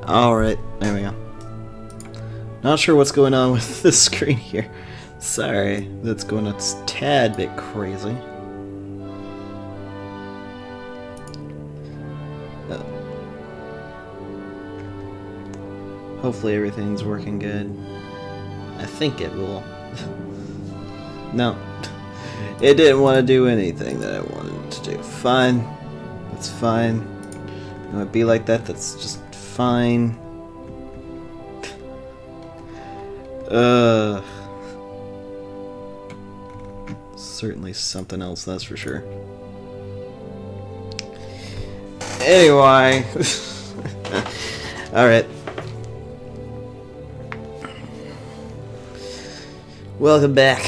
Alright, there we go. Not sure what's going on with this screen here. Sorry, that's going a tad bit crazy. Hopefully everything's working good. I think it will. No. It didn't want to do anything that I wanted it to do. Fine. That's fine. It would be like that, that's just fine. Certainly something else, that's for sure. Anyway. Alright. Welcome back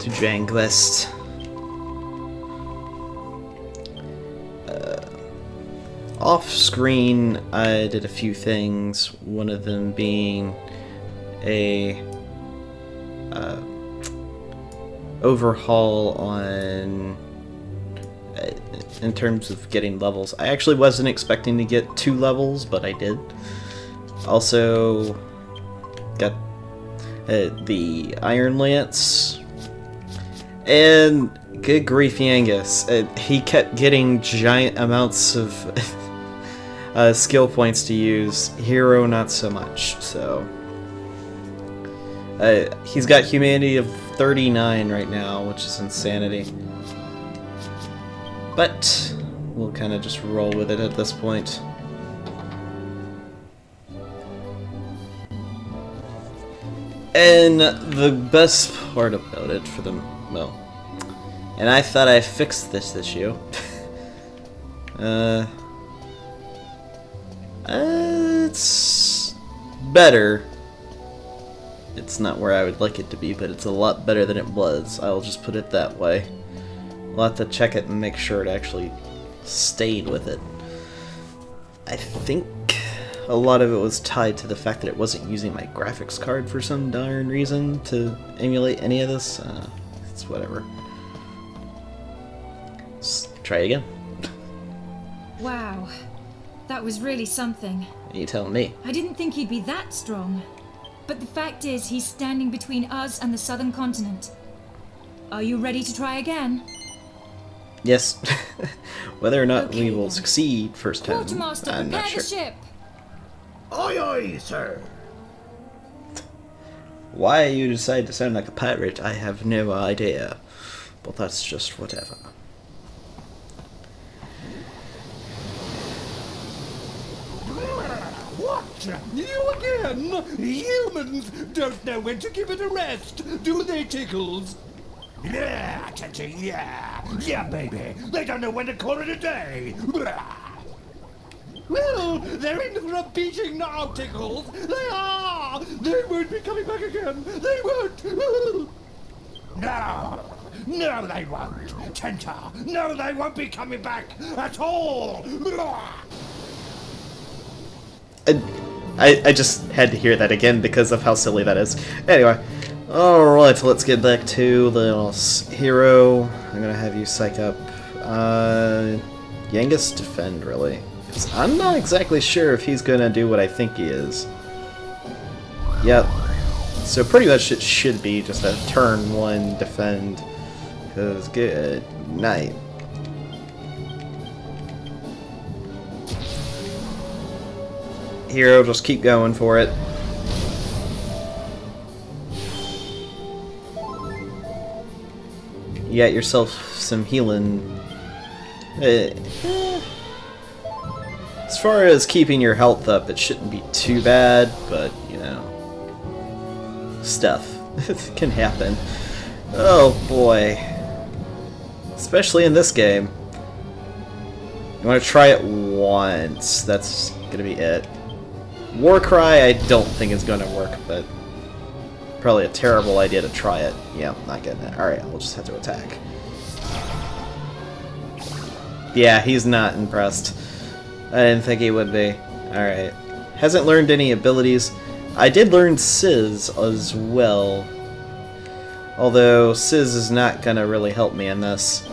to Dragon Quest. Off screen, I did a few things, one of them being a overhaul on in terms of getting levels. I actually wasn't expecting to get 2 levels, but I did. Also got the Iron Lance, and good grief, Yangus. He kept getting giant amounts of skill points to use. Hero, not so much. So he's got humanity of 39 right now, which is insanity. But we'll kind of just roll with it at this point. And the best part about it for them, well, and I thought I fixed this issue. It's better. It's not where I would like it to be, but it's a lot better than it was. I'll just put it that way. We'll have to check it and make sure it actually stayed with it. I think a lot of it was tied to the fact that it wasn't using my graphics card for some darn reason to emulate any of this. It's whatever. Let's try again. Wow, that was really something. You tell me. I didn't think he'd be that strong. But the fact is, he's standing between us and the southern continent. Are you ready to try again? Yes. Whether or not Okay, we will then. succeed first time, Quartermaster, I'm prepare not sure. the ship! Aye, aye, sir. Why you decide to sound like a pirate, I have no idea. But that's just whatever. What? You again? Humans don't know when to give it a rest, do they, Tickles? Yeah, cha-ching, yeah. Yeah, baby. They don't know when to call it a day. Well, they're in for a beating now, Tickles. They are. They won't be coming back again. They won't. No. No, they won't. Tenta. No, they won't be coming back at all. I just had to hear that again because of how silly that is. Anyway, alright, let's get back to the hero. I'm gonna have you psych up. Yangus defend, really. 'Cause I'm not exactly sure if he's gonna do what I think he is. Yep. So pretty much it should be just a turn 1 defend. 'Cause good night. Hero, just keep going for it. You got yourself some healing. As far as keeping your health up, it shouldn't be too bad, but, you know, stuff can happen. Oh boy. Especially in this game. You want to try it once. That's gonna be it. Warcry, I don't think is going to work, but probably a terrible idea to try it. Yeah, not getting it. Alright, we'll just have to attack. Yeah, he's not impressed. I didn't think he would be. Alright. Hasn't learned any abilities. I did learn Sizz as well. Although Sizz is not going to really help me in this.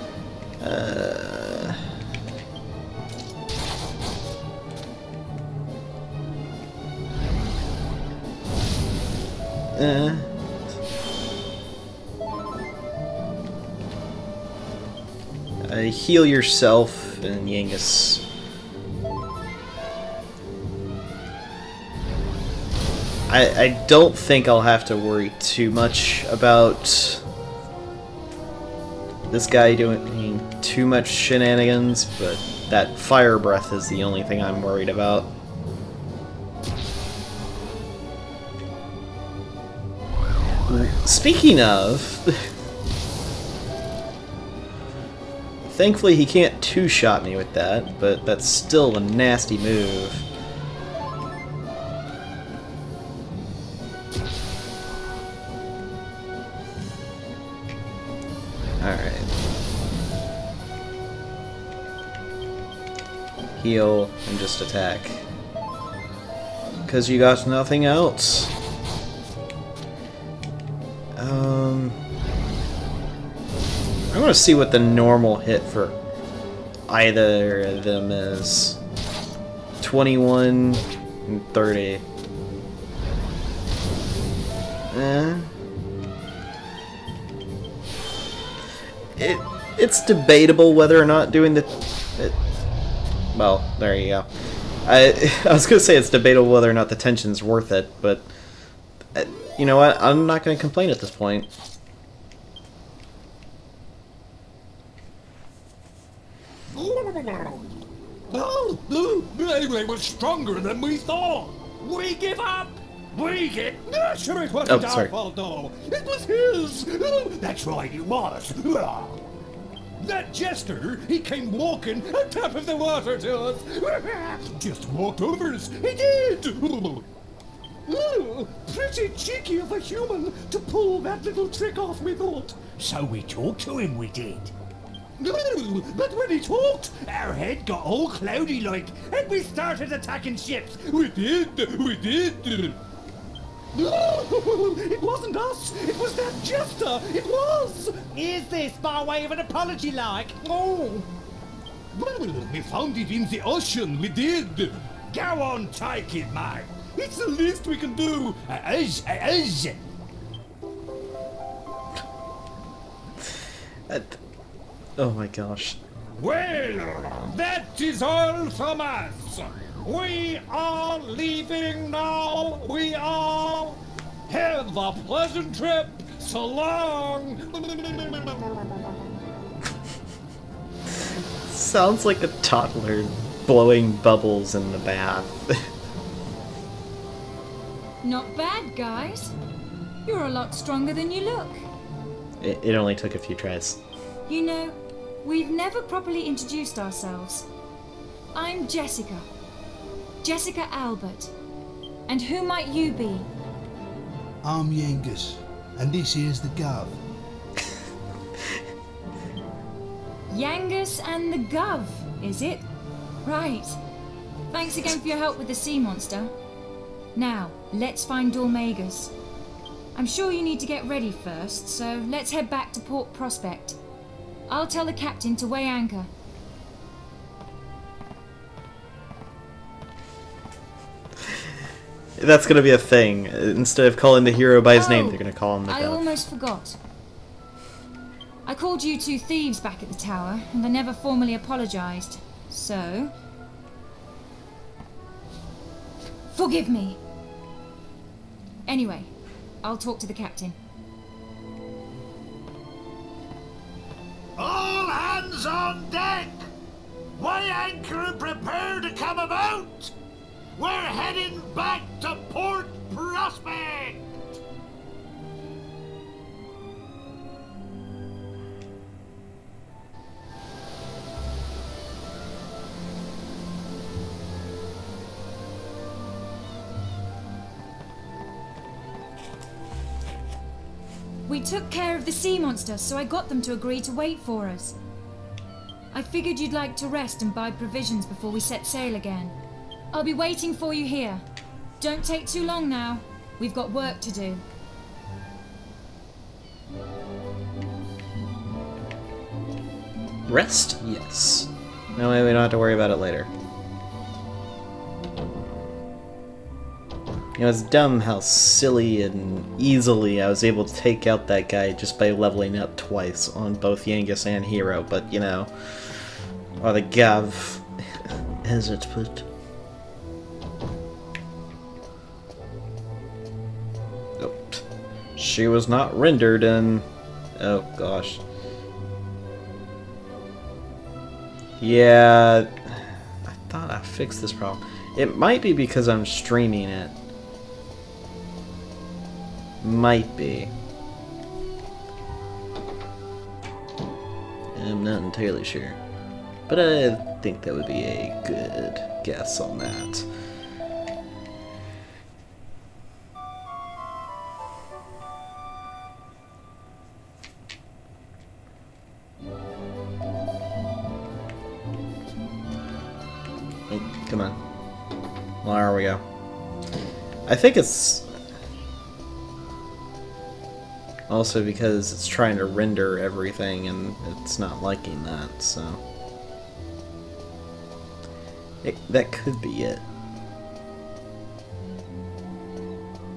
Heal yourself, and Yangus. I don't think I'll have to worry too much about this guy doing too much shenanigans, but that fire breath is the only thing I'm worried about. Speaking of, thankfully he can't two-shot me with that, but that's still a nasty move. Alright. Heal and just attack. Because you got nothing else. I want to see what the normal hit for either of them is. 21 and 30. It's debatable whether or not doing the... well, there you go. I was going to say it's debatable whether or not the tension's worth it, but... you know what? I'm not going to complain at this point. They were stronger than we thought. We give up. We get... sure, it wasn't our fault, though. It was his. That's right, it was. That jester, he came walking on top of the water to us. Just walked over us. He did. Pretty cheeky of a human to pull that little trick off, we thought. So we talked to him, we did. But when he talked, our head got all cloudy-like, and we started attacking ships. We did. It wasn't us. It was that jester. It was. Is this by way of an apology, like? Oh. Well, we found it in the ocean. We did. Go on, take it, mate. It's the least we can do. Oh my gosh. Well, that is all from us. We are leaving now. We are. Have a pleasant trip. So long. Sounds like a toddler blowing bubbles in the bath. Not bad, guys. You're a lot stronger than you look. It only took a few tries. You know, we've never properly introduced ourselves. I'm Jessica. Jessica Albert. And who might you be? I'm Yangus, and this here's the Gov. Yangus and the Gov, is it? Right. Thanks again for your help with the sea monster. Now, let's find Dormagus. I'm sure you need to get ready first, so let's head back to Port Prospect. I'll tell the captain to weigh anchor. That's gonna be a thing. Instead of calling the hero by his name, they're gonna call him the I Gov. almost forgot. I called you two thieves back at the tower, and I never formally apologized. So... forgive me. Anyway, I'll talk to the captain. All hands on deck! Weigh anchor and prepare to come about! We're heading back to Port Prospect! We took care of the sea monster, so I got them to agree to wait for us. I figured you'd like to rest and buy provisions before we set sail again. I'll be waiting for you here. Don't take too long now. We've got work to do. Rest? Yes. No way, we don't have to worry about it later. know, it's dumb how silly and easily I was able to take out that guy just by leveling up twice on both Yangus and Hero, but, you know, or the Gav, as it's put. Oh, she was not rendered in... Oh, gosh. Yeah, I thought I fixed this problem. It might be because I'm streaming it. Might be. I'm not entirely sure. But I think that would be a good guess on that. Oh, come on. Well, there we go. I think it's also because it's trying to render everything and it's not liking that, so that could be it.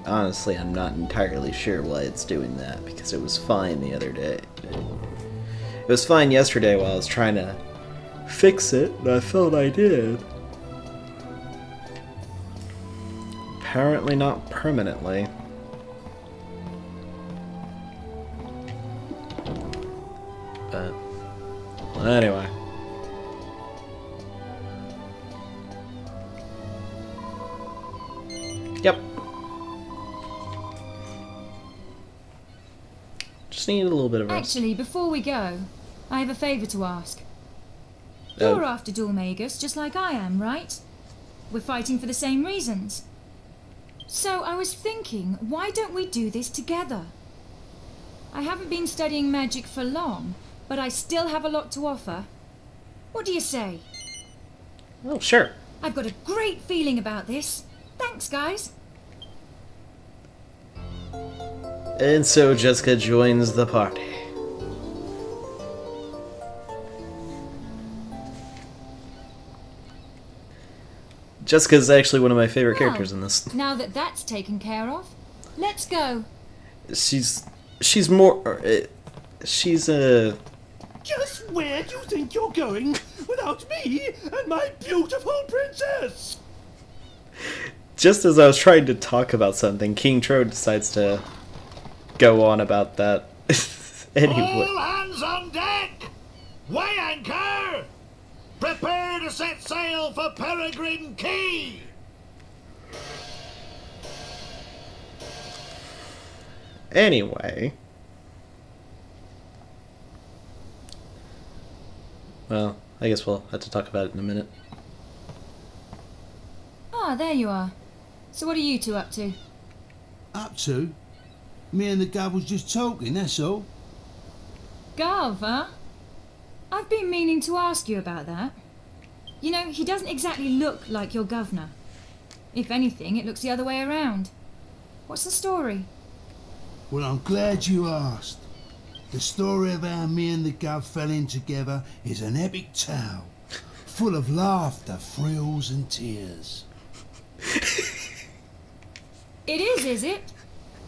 Honestly, I'm not entirely sure why it's doing that, because it was fine the other day. It was fine yesterday while I was trying to fix it, and I felt I did. Apparently not permanently. But, well, anyway. Yep. Just need a little bit of rest. Actually, before we go, I have a favour to ask. You're after Dormagus, just like I am, right? We're fighting for the same reasons. So I was thinking, why don't we do this together? I haven't been studying magic for long, but I still have a lot to offer. What do you say? Oh, sure. I've got a great feeling about this. Thanks, guys. And so Jessica joins the party. Jessica's actually one of my favorite characters in this. Now that that's taken care of, let's go. She's more... she's a... Just where do you think you're going without me and my beautiful princess? Just as I was trying to talk about something, King Tro decides to go on about that. Anyway. All hands on deck! Weigh anchor! Prepare to set sail for Peregrine Key! Anyway. Well, I guess we'll have to talk about it in a minute. Ah, there you are. So what are you two up to? Up to? Me and the guy was just talking, that's all. Gav, huh? I've been meaning to ask you about that. You know, he doesn't exactly look like your governor. If anything, it looks the other way around. What's the story? Well, I'm glad you asked. The story of how me and the Gov fell in together is an epic tale, full of laughter, thrills and tears. It is it?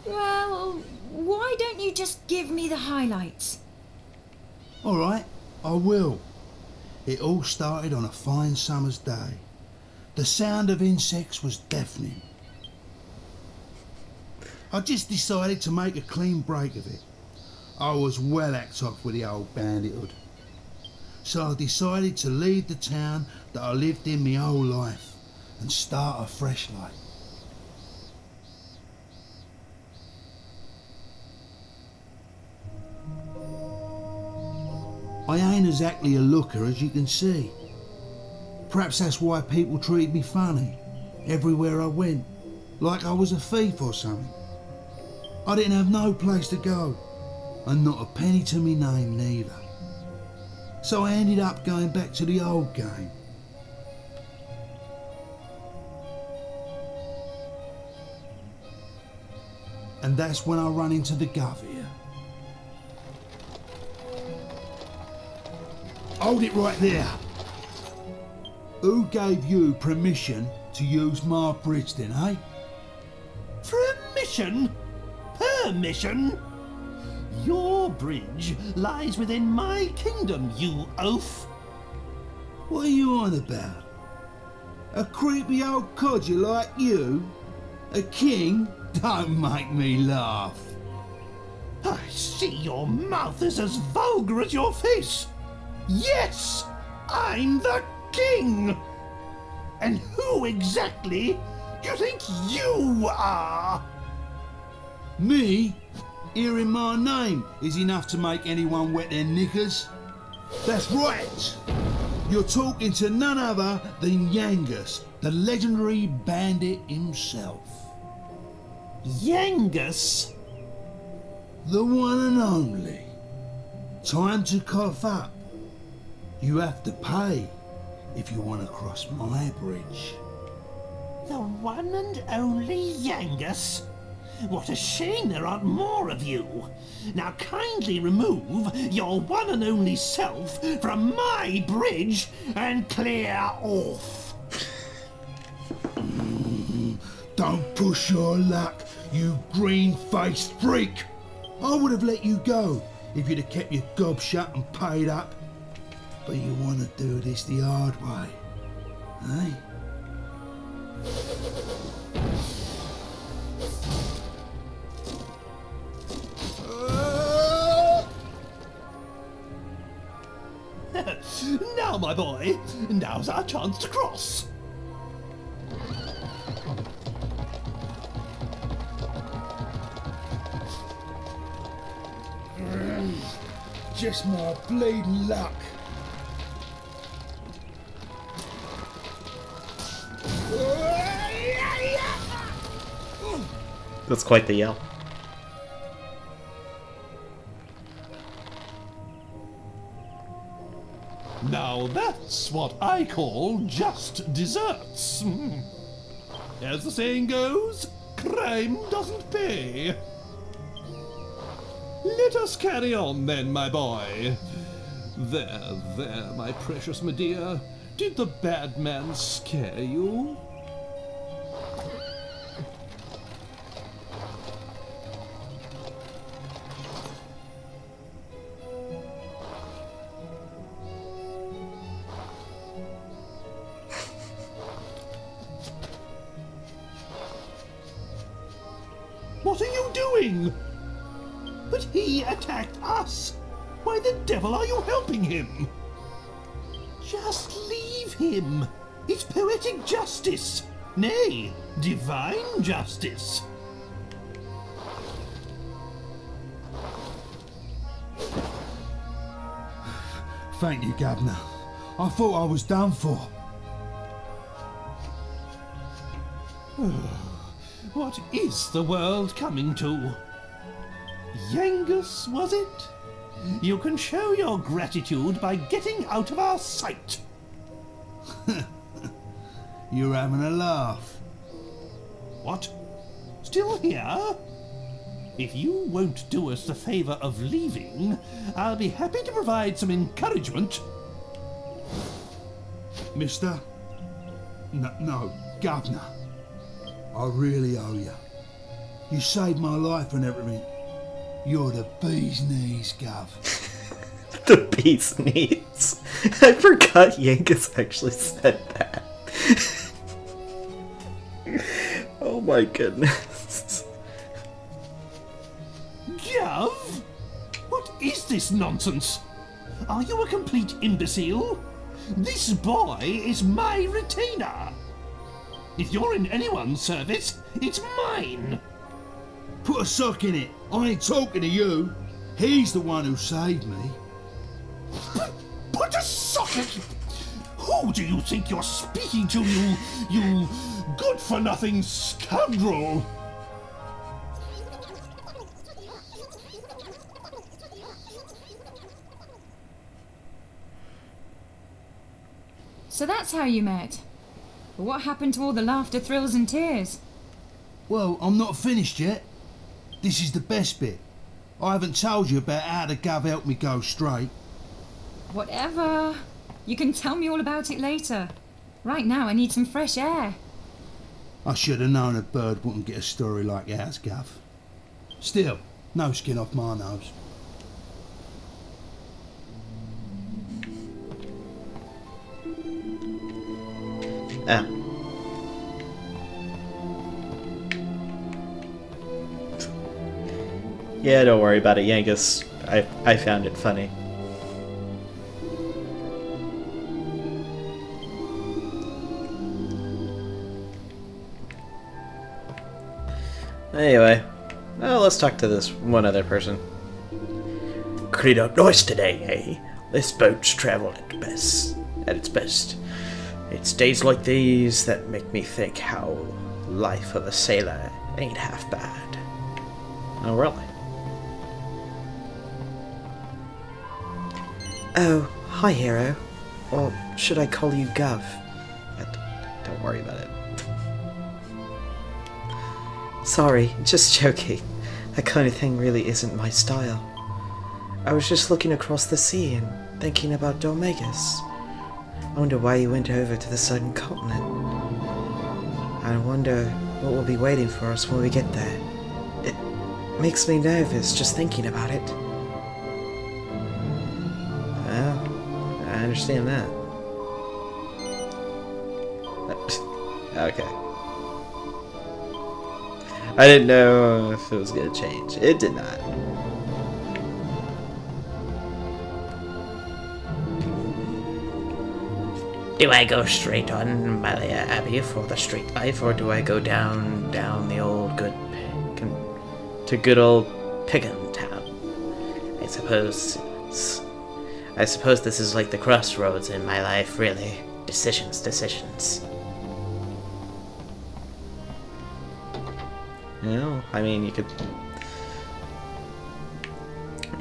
Well, why don't you just give me the highlights? All right, I will. It all started on a fine summer's day. The sound of insects was deafening. I just decided to make a clean break of it. I was well hacked off with the old bandithood. So I decided to leave the town that I lived in my whole life and start a fresh life. I ain't exactly a looker, as you can see. Perhaps that's why people treated me funny everywhere I went, like I was a thief or something. I didn't have no place to go, and not a penny to me name neither. So I ended up going back to the old game. And that's when I run into the Gov here. Hold it right there. Who gave you permission to use my bridge then, eh? Permission? Permission? Your bridge lies within my kingdom, you oaf. What are you on about? A creepy old codger like you? A king? Don't make me laugh. I see your mouth is as vulgar as your face. Yes, I'm the king. And who exactly do you think you are? Me? Hearing my name is enough to make anyone wet their knickers. That's right. You're talking to none other than Yangus, the legendary bandit himself. Yangus? The one and only. Time to cough up. You have to pay if you want to cross my bridge. The one and only Yangus? What a shame there aren't more of you. Now kindly remove your one and only self from my bridge and clear off. Don't push your luck, you green-faced freak. I would have let you go if you'd have kept your gob shut and paid up. But you want to do this the hard way, eh? Now, my boy, now's our chance to cross. Just my bleeding luck. That's quite the yell. Now that's what I call just desserts. As the saying goes, crime doesn't pay. Let us carry on then, my boy. There, my precious Medea. Did the bad man scare you? What are you doing? But he attacked us. Why the devil are you helping him? Just leave him. It's poetic justice. Nay, divine justice. Thank you, Governor. I thought I was done for. What is the world coming to? Yangus, was it? You can show your gratitude by getting out of our sight. You're having a laugh. What? Still here? If you won't do us the favour of leaving, I'll be happy to provide some encouragement. Mister? No, Governor. I really owe you. You saved my life and everything. You're the bee's knees, Gov. The bee's knees. I forgot Yankus actually said that. Oh my goodness. Gov? What is this nonsense? Are you a complete imbecile? This boy is my retainer. If you're in anyone's service, it's mine. Put a sock in it. I ain't talking to you. He's the one who saved me. Put a sock in it? Who do you think you're speaking to, you good-for-nothing scoundrel? So that's how you met. But what happened to all the laughter, thrills and tears? Well, I'm not finished yet. This is the best bit. I haven't told you about how the Gov helped me go straight. I should have known a bird wouldn't get a story like ours, Gov. Still, no skin off my nose. Ah. Yeah, don't worry about it, Yangus. I found it funny. Anyway, well, let's talk to this one other person. Clean up nice today, eh? This boat's travel at its best. It's days like these that make me think how life of a sailor ain't half bad. Oh, really? Oh, hi, Hero. Or should I call you Gov? Don't worry about it. Sorry, just joking. That kind of thing really isn't my style. I was just looking across the sea and thinking about Dormagus. I wonder why you went over to the southern continent. I wonder what will be waiting for us when we get there. It makes me nervous just thinking about it. Well, I understand that. Okay. I didn't know if it was going to change. It did not. Do I go straight on Malia Abbey for the street life, or do I go down the old good old Piggin town? I suppose this is like the crossroads in my life, really. Decisions. You know, I mean, you could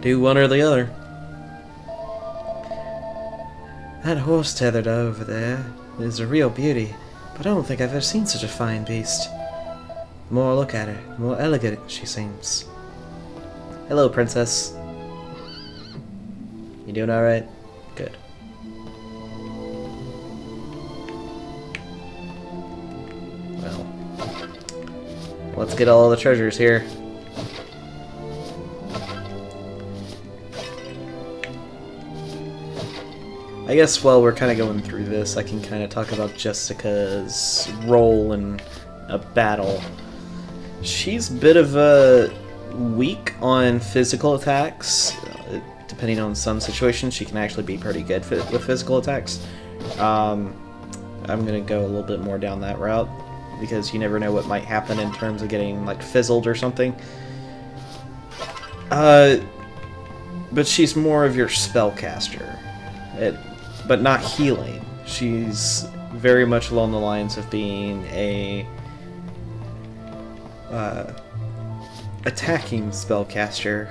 do one or the other. That horse tethered over there is a real beauty, but I don't think I've ever seen such a fine beast. The more I look at her, the more elegant she seems. Hello, princess. You doing alright? Good. Well, let's get all the treasures here. I guess while we're kind of going through this, I can kind of talk about Jessica's role in a battle. She's a bit of a weak on physical attacks. Depending on some situations, she can actually be pretty good with physical attacks. I'm going to go a little bit more down that route, because you never know what might happen in terms of getting like fizzled or something. But she's more of your spellcaster. But not healing. She's very much along the lines of being a attacking spellcaster.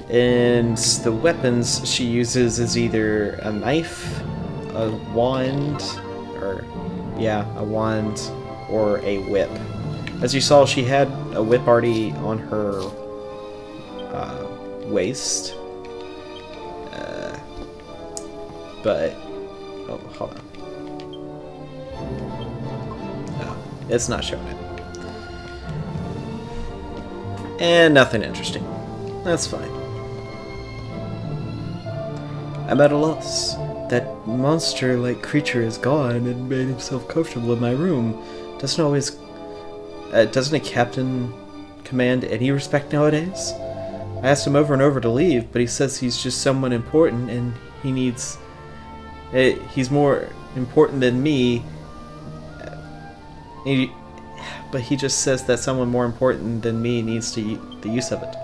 And the weapons she uses is either a knife, a wand, or a wand, or a whip. As you saw, she had a whip already on her waist, but oh, hold on. No, it's not showing it. And nothing interesting. That's fine. I'm at a loss. That monster-like creature is gone and made himself comfortable in my room. Doesn't a captain command any respect nowadays? I asked him over and over to leave, but he says he's just someone important and he's more important than me. But he just says that someone more important than me needs the use of it.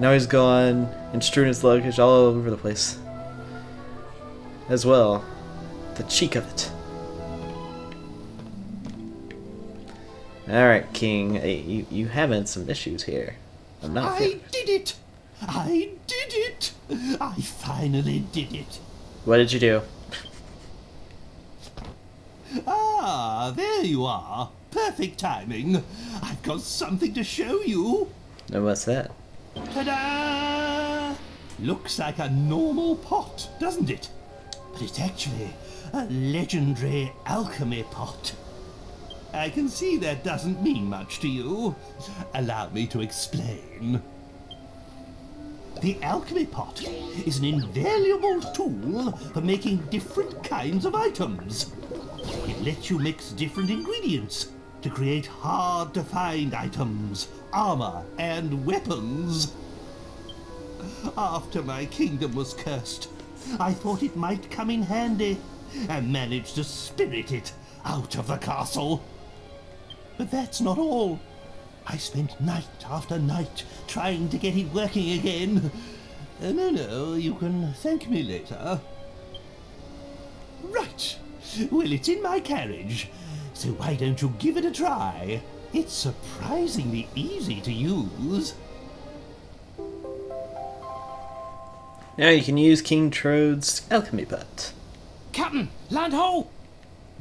Now he's gone and strewn his luggage all over the place. As well. The cheek of it. Alright, King. You having some issues here. I'm not. I did it! I did it! I finally did it. What did you do? Ah, there you are. Perfect timing. I've got something to show you. And what's that? Ta-da! Looks like a normal pot, doesn't it? but it's actually a legendary alchemy pot. I can see that doesn't mean much to you. Allow me to explain. The alchemy pot is an invaluable tool for making different kinds of items. It lets you mix different ingredients to create hard-to-find items, armor, and weapons. After my kingdom was cursed, I thought it might come in handy, and managed to spirit it out of the castle. But that's not all. I spent night after night trying to get it working again. No, you can thank me later. Right. Well, it's in my carriage, so why don't you give it a try? It's surprisingly easy to use. Now you can use King Trode's alchemy pot. Captain, land ho!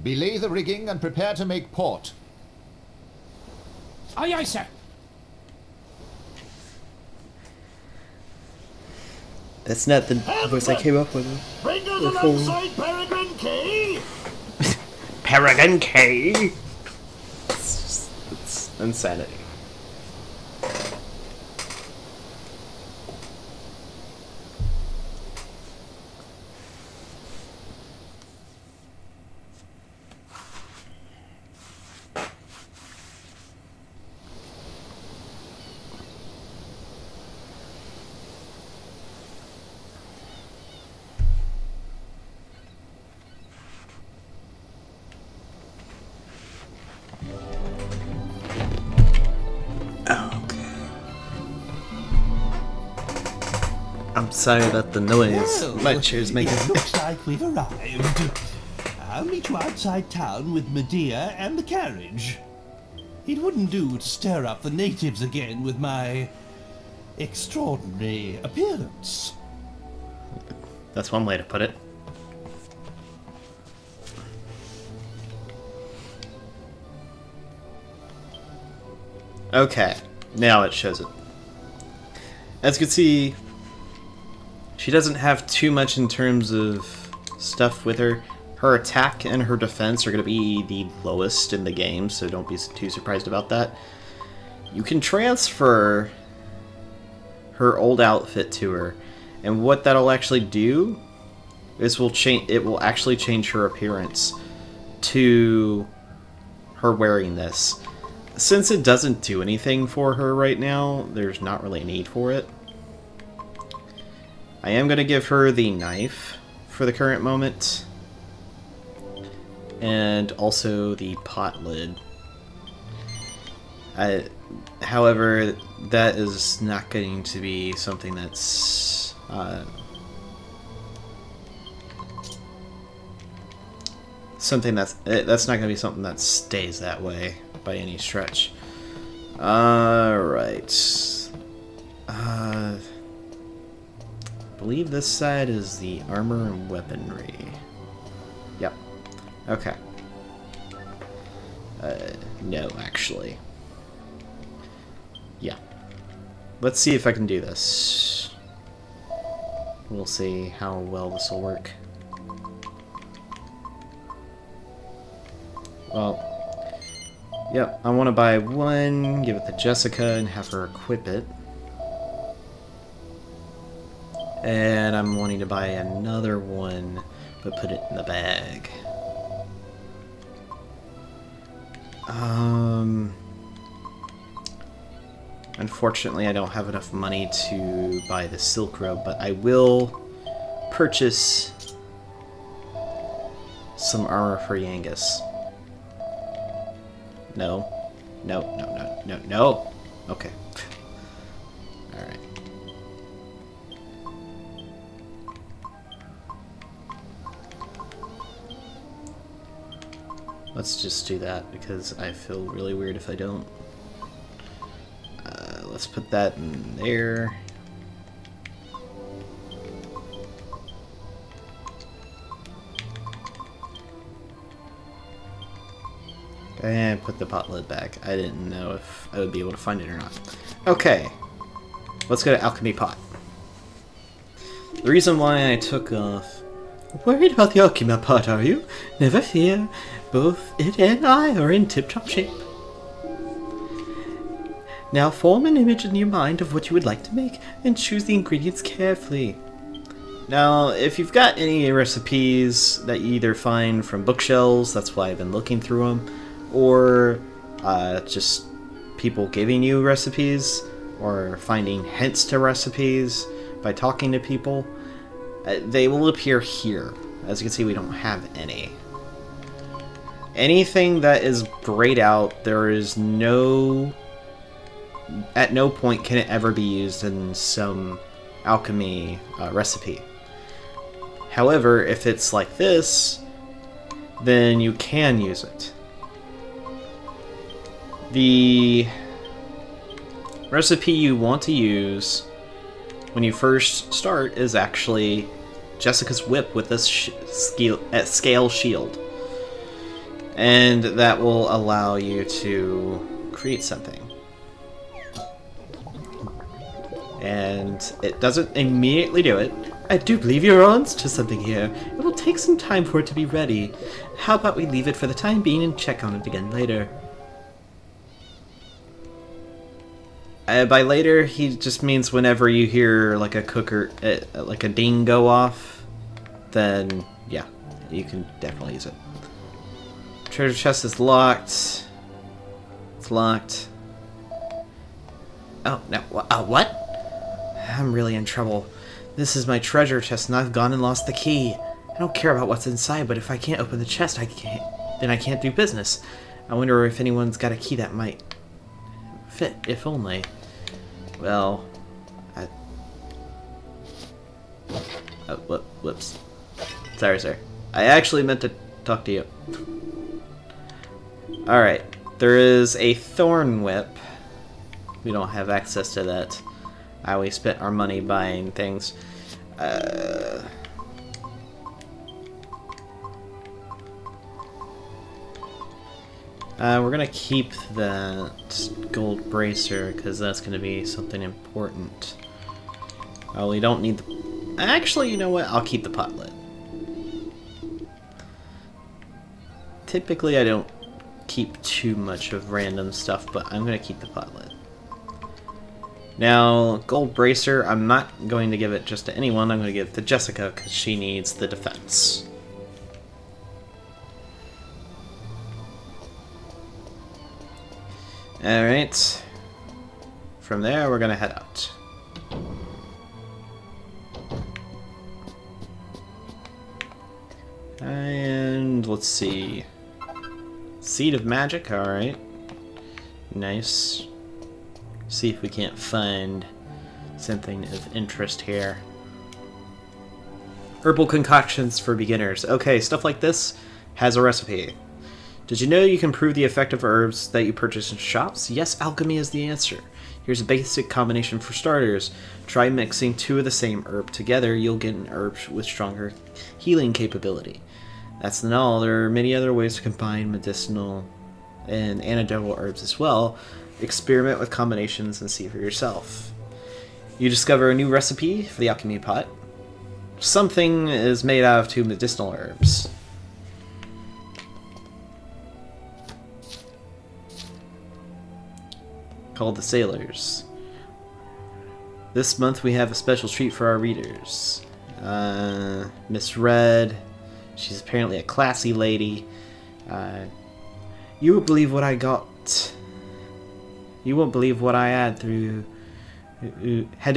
Belay the rigging and prepare to make port. Aye, aye, sir. That's not the voice I came up with. Bring us alongside Peregrine Quay! Peregrine Quay. It's insanity. I'm sorry about the noise my chair's making. It looks like we've arrived. I'll meet you outside town with Medea and the carriage. It wouldn't do to stir up the natives again with my extraordinary appearance. That's one way to put it. Okay, now it shows it. As you can see, she doesn't have too much in terms of stuff with her. Her attack and her defense are going to be the lowest in the game, so don't be too surprised about that. You can transfer her old outfit to her, and what that'll actually do is it will actually change her appearance to her wearing this. Since it doesn't do anything for her right now, there's not really a need for it. I am going to give her the knife for the current moment, and also the pot lid. However, that is not going to be something that's that's not going to be something that stays that way by any stretch. Alright. I believe this side is the armor and weaponry. Yep. Okay. No, actually. Yeah. Let's see if I can do this. We'll see how well this will work. Well, yep, I want to buy one, give it to Jessica, and have her equip it. And I'm wanting to buy another one, but put it in the bag. Unfortunately, I don't have enough money to buy the silk robe, but I will purchase some armor for Yangus. No. No, no, no, no, no! Okay. Alright. Let's just do that, because I feel really weird if I don't. Let's put that in there. And put the pot lid back. I didn't know if I would be able to find it or not. Okay. Let's go to Alchemy Pot. The reason why I took off Worried about the alchemy part, are you? Never fear. Both it and I are in tip-top shape. Now form an image in your mind of what you would like to make, and choose the ingredients carefully. Now, if you've got any recipes that you either find from bookshelves, that's why I've been looking through them, or just people giving you recipes, or finding hints to recipes by talking to people, they will appear here. As you can see, we don't have any. Anything that is grayed out, there is no... At no point can it ever be used in some alchemy recipe. However, if it's like this, then you can use it. The recipe you want to use when you first start is actually Jessica's whip with this scale shield. And that will allow you to create something. And it doesn't immediately do it. I do believe you're on to something here. It will take some time for it to be ready. How about we leave it for the time being and check on it again later? By later, he just means whenever you hear like a cooker, like a ding go off, then yeah, you can definitely use it. Treasure chest is locked. It's locked. Oh, no. What? I'm really in trouble. This is my treasure chest and I've gone and lost the key. I don't care about what's inside, but if I can't open the chest, I can't do business. I wonder if anyone's got a key that might fit, if only. Well, whoops. Sorry, sir. I actually meant to talk to you. Alright, there is a thorn whip. We don't have access to that. We spent our money buying things. We're gonna keep that gold bracer because that's gonna be something important. Oh, we don't need the... Actually, you know what? I'll keep the pot lid. Typically, I don't keep too much of random stuff, but I'm gonna keep the pot lid. Now, gold bracer, I'm not going to give it just to anyone. I'm going to give it to Jessica because she needs the defense. Alright. From there, we're going to head out. And let's see. Seed of Magic, alright. Nice. See if we can't find something of interest here. Herbal concoctions for beginners. Okay, stuff like this has a recipe. Did you know you can improve the effect of herbs that you purchase in shops? Yes, alchemy is the answer. Here's a basic combination for starters. Try mixing two of the same herb together. You'll get an herb with stronger healing capability. That's not all. There are many other ways to combine medicinal and antidotal herbs as well. Experiment with combinations and see for yourself. You discover a new recipe for the alchemy pot. Something is made out of 2 medicinal herbs. Called the Sailors. This month we have a special treat for our readers. Miss Red. She's apparently a classy lady. You won't believe what I got. You won't believe what I had to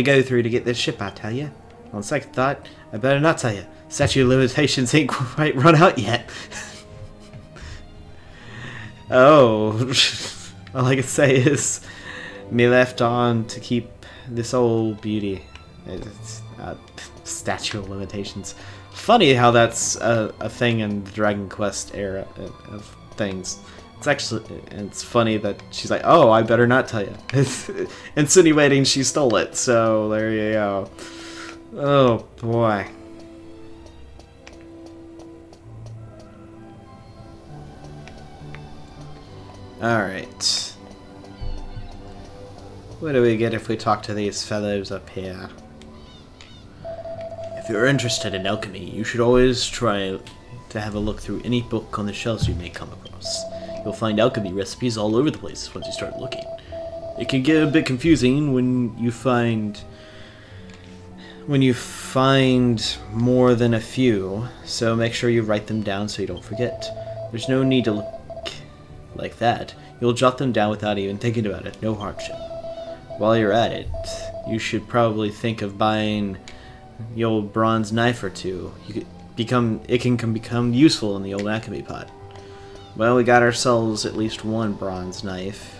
go through to get this ship, I tell you. On second thought, I better not tell you. Statute of limitations ain't quite run out yet. Oh, all I can say is, me left on to keep this old beauty. It's, statute of limitations. Funny how that's a thing in the Dragon Quest era of things. It's actually, it's funny that she's like, oh, I better not tell you. Insinuating she stole it, so there you go. Oh, boy. Alright. What do we get if we talk to these fellows up here? If If you're interested in alchemy, you should always try to have a look through any book on the shelves you may come across. You'll find alchemy recipes all over the place once you start looking. It can get a bit confusing when you find more than a few, so make sure you write them down so you don't forget. There's no need to look like that. You'll jot them down without even thinking about it, no hardship. While you're at it, you should probably think of buying the old bronze knife or two. It can become useful in the old alchemy pot. Well, we got ourselves at least one bronze knife.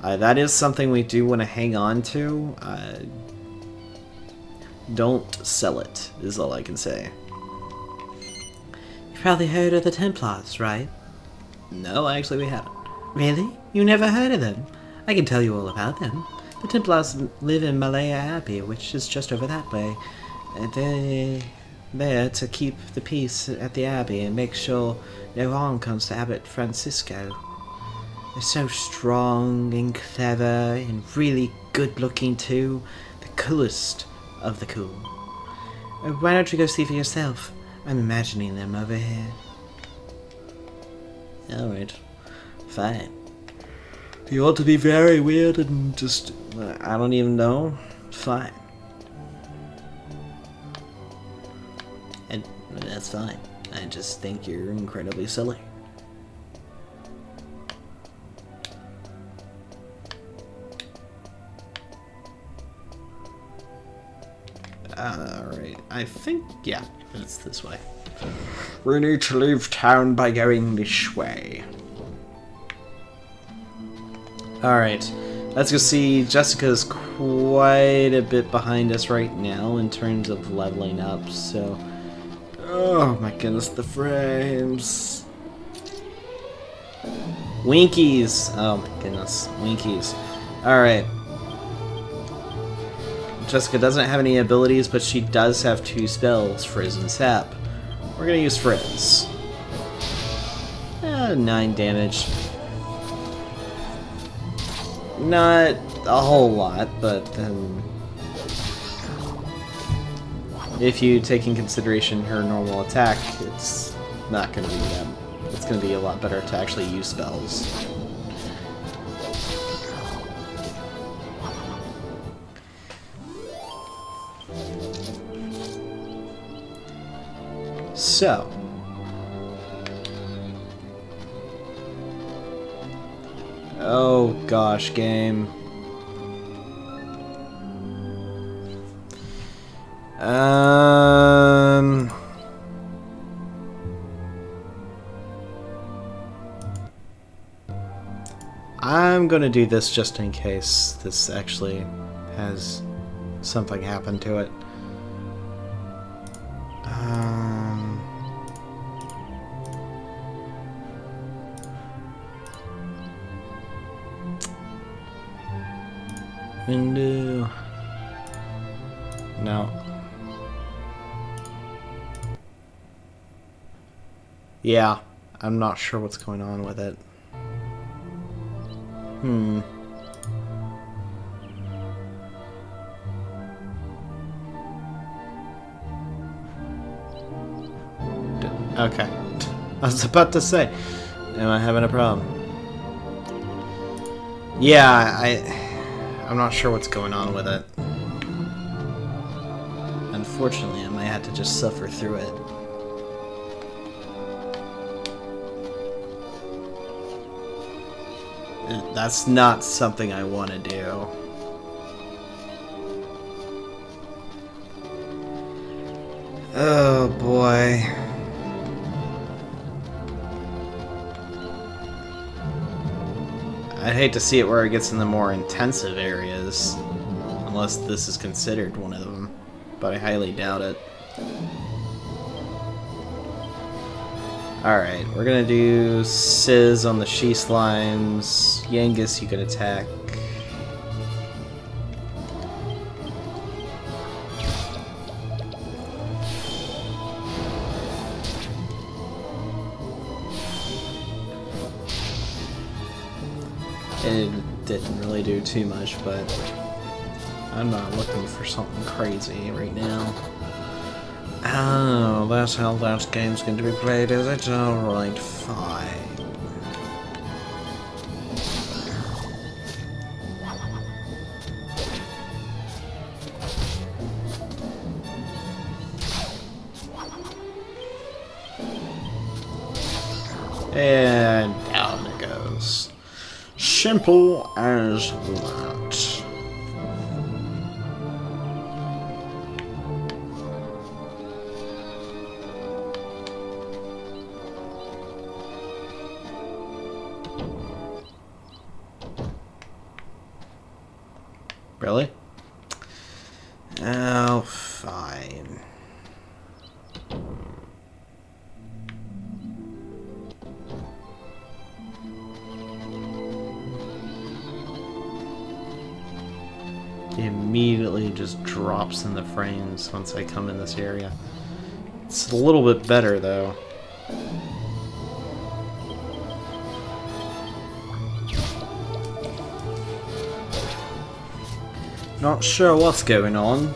That is something we do want to hang on to. Don't sell it, is all I can say. You've probably heard of the Templars, right? No, actually we haven't. Really? You never heard of them? I can tell you all about them. The Templars live in Malaya Abbey, which is just over that way. They're there to keep the peace at the Abbey and make sure no harm comes to Abbot Francisco. They're so strong and clever and really good looking too. The coolest of the cool. Why don't you go see for yourself? I'm imagining them over here. Alright. Fine. If you want to be very weird and just... I don't even know. Fine. And that's fine. I just think you're incredibly silly. Alright, I think, yeah, it's this way. We need to leave town by going this way. Alright, let's go see. Jessica's quite a bit behind us right now in terms of leveling up, so... Oh my goodness, the frames. Winkies! Oh my goodness, Winkies. Alright. Jessica doesn't have any abilities, but she does have 2 spells, Frizz and Sap. We're gonna use Frizz. 9 damage. Not a whole lot, but if you take in consideration her normal attack, it's not gonna be that. It's gonna be a lot better to actually use spells. So, oh gosh, game. I'm gonna do this just in case this actually has something happen to it. Window. No. Yeah, I'm not sure what's going on with it. Okay. I was about to say, am I having a problem? Yeah, I'm not sure what's going on with it. Unfortunately, I might have to just suffer through it. That's not something I want to do. Oh boy. I'd hate to see it where it gets in the more intensive areas, unless this is considered one of them, but I highly doubt it. Alright, we're gonna do Sizz on the she slimes. Yangus, you can attack. It didn't really do too much, but I'm not looking for something crazy right now. Oh, that's how that game's going to be played, is it? Alright, fine. And down it goes. Simple as that. Really? Oh, fine. It immediately just drops in the frames once I come in this area. It's a little bit better though. Not sure what's going on.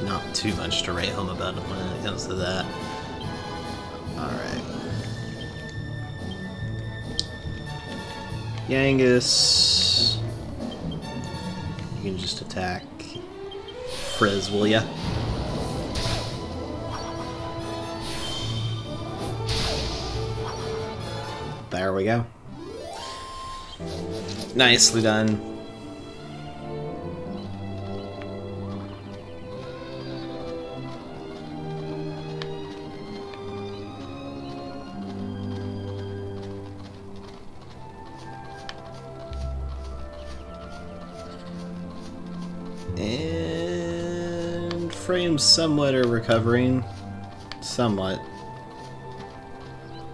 Not too much to write home about when it comes to that. Alright. Yangus. You can just attack Frizz, will ya? There we go. Nicely done. And frames somewhat are recovering. Somewhat.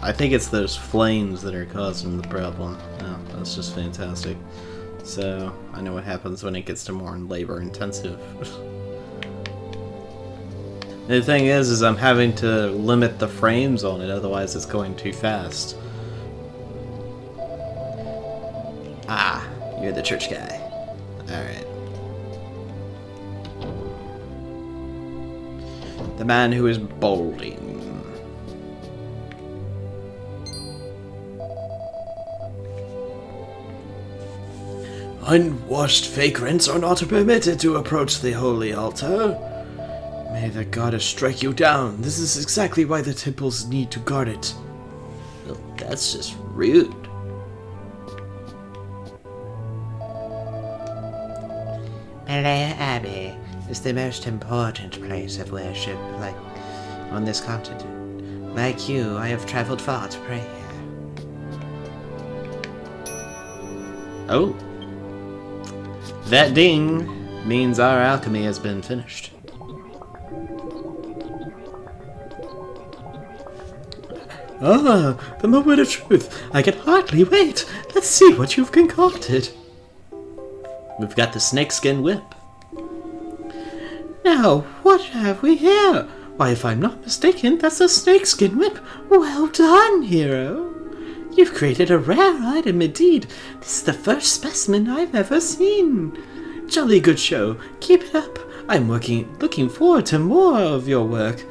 I think it's those flames that are causing the problem. Oh, that's just fantastic. So, I know what happens when it gets to more labor intensive. The thing is I'm having to limit the frames on it, otherwise it's going too fast. Ah, you're the church guy. Alright. The man who is balding. Unwashed vagrants are not permitted to approach the holy altar. May the goddess strike you down. This is exactly why the temples need to guard it. Well, that's just rude. Malaya Abbey is the most important place of worship, like on this continent. Like you, I have traveled far to pray here. Oh. That ding means our alchemy has been finished. Ah, the moment of truth. I can hardly wait. Let's see what you've concocted. We've got the snakeskin whip. Now, what have we here? Why, if I'm not mistaken, that's a snakeskin whip. Well done, hero. You've created a rare item indeed. This is the first specimen I've ever seen. Jolly good show. Keep it up. I'm looking forward to more of your work.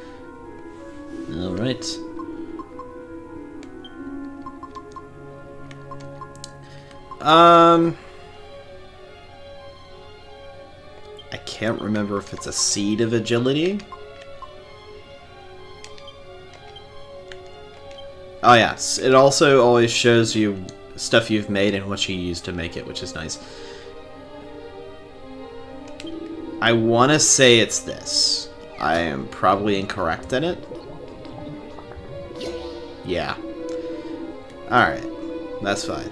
Alright. I can't remember if it's a seed of agility. Oh yes, it also always shows you stuff you've made and what you used to make it, which is nice. I want to say it's this. I am probably incorrect in it. Yeah. Alright, that's fine.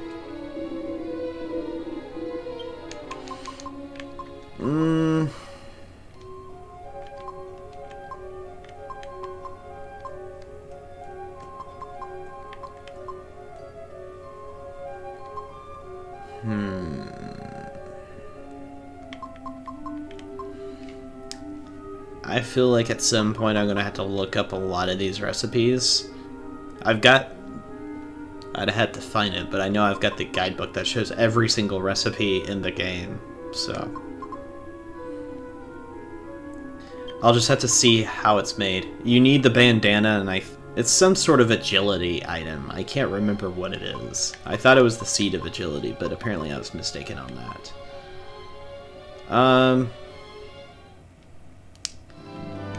I feel like at some point I'm gonna have to look up a lot of these recipes. I'd have to find it, but I know I've got the guidebook that shows every single recipe in the game, so I'll just have to see how it's made. You need the bandana, and it's some sort of agility item. I can't remember what it is. I thought it was the seed of agility, but apparently I was mistaken on that.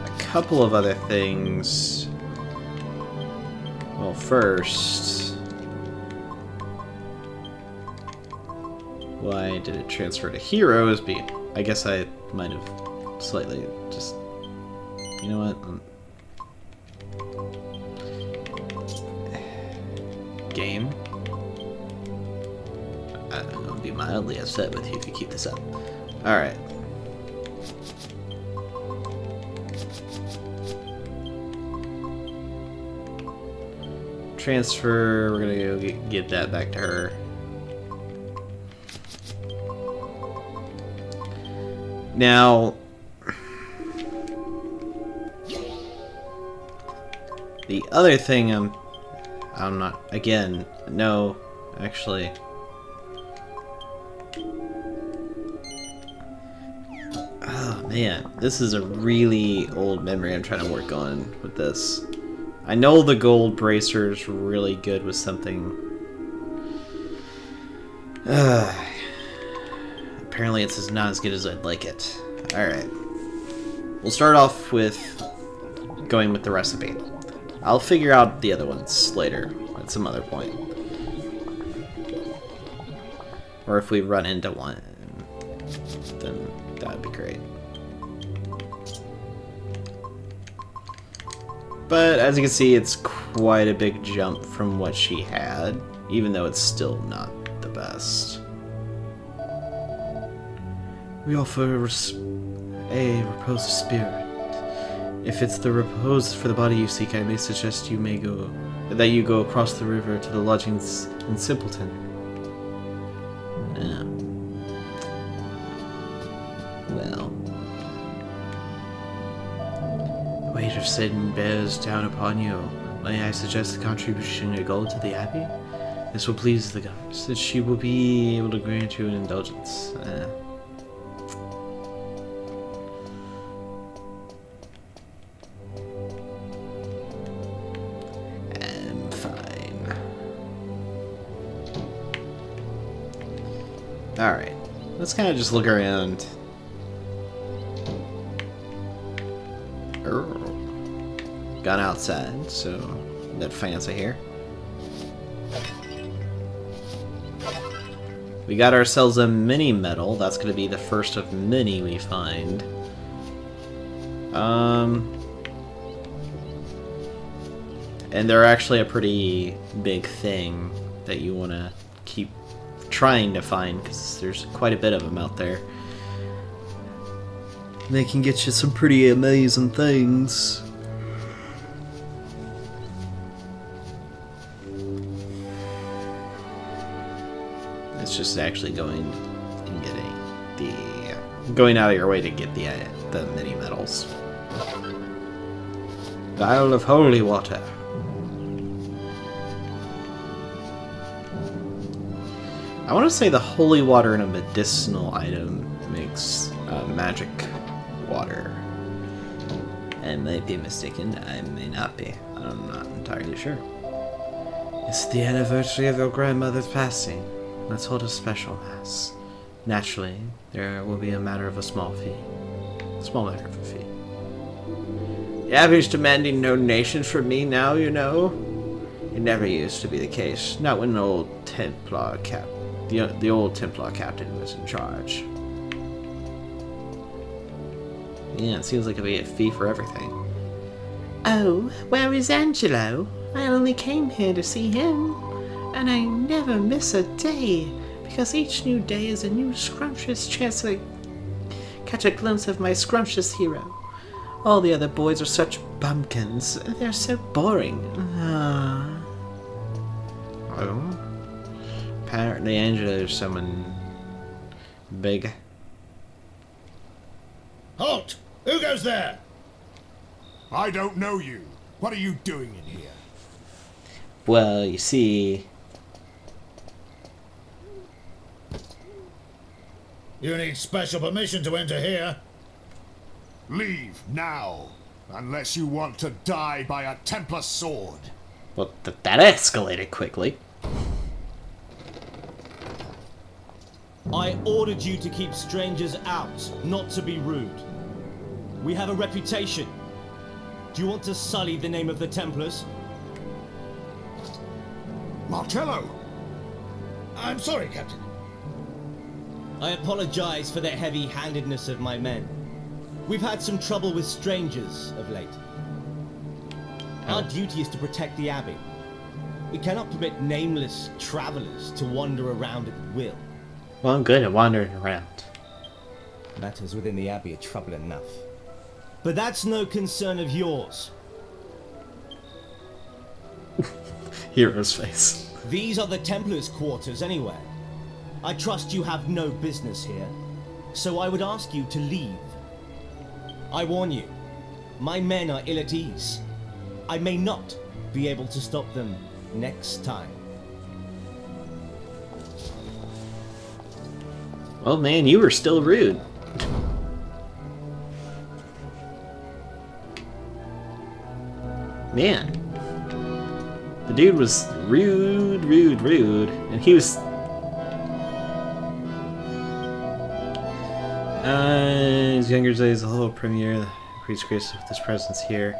A couple of other things. Well, first, why did it transfer to heroes? I guess I might have slightly just, you know what? Game. I'll be mildly upset with you if you keep this up. Alright. Transfer, we're gonna go get that back to her. Now, the other thing I'm not, again, no, actually. Oh man, this is a really old memory I'm trying to work on with this. I know the gold bracer's really good with something. Apparently it's not as good as I'd like it. Alright. We'll start off with going with the recipe. I'll figure out the other ones later, at some other point. Or if we run into one, then that would be great. But as you can see, it's quite a big jump from what she had, even though it's still not the best. We offer a repose of spirit. If it's the repose for the body you seek, I may suggest that you go across the river to the lodgings in Simpleton. Yeah. Well. The weight of sin bears down upon you. May I suggest the contribution of gold to the Abbey? This will please the gods, that she will be able to grant you an indulgence. I'm fine. Alright, let's kind of just look around. Gone outside, so a bit fancy here. We got ourselves a mini medal. That's going to be the first of many we find. And they're actually a pretty big thing that you want to keep trying to find, because there's quite a bit of them out there. They can get you some pretty amazing things. It's just actually going and getting going out of your way to get the mini medals. Vial of holy water. I want to say the holy water in a medicinal item makes magic water. I might be mistaken. I may not be. I'm not entirely sure. It's the anniversary of your grandmother's passing. Let's hold a special mass. Naturally, there will be a matter of a small fee. Small matter of a fee. The Abbey's demanding donations from me now, you know. It never used to be the case. Not when the old Templar the old Templar captain was in charge. Yeah, it seems like it'll be a fee for everything. Oh, where is Angelo? I only came here to see him. And I never miss a day, because each new day is a new scrumptious chance to catch a glimpse of my scrumptious hero. All the other boys are such bumpkins. They're so boring. Oh. Apparently Angela's someone big. Halt! Who goes there? I don't know you. What are you doing in here? Well, you see... You need special permission to enter here. Leave now, unless you want to die by a Templar sword. Well, that escalated quickly. I ordered you to keep strangers out, not to be rude. We have a reputation. Do you want to sully the name of the Templars? Marcello! I'm sorry, Captain. I apologize for the heavy-handedness of my men. We've had some trouble with strangers of late. Our duty is to protect the Abbey. We cannot permit nameless travelers to wander around at will. Well, I'm good at wandering around. Matters within the Abbey are trouble enough. But that's no concern of yours. Hero's face. These are the Templars' quarters anyway. I trust you have no business here, so I would ask you to leave. I warn you, my men are ill at ease. I may not be able to stop them next time. Well, man, you were still rude. Man. The dude was rude, and he was... his younger days, the whole premiere, the priest grace with his presence here.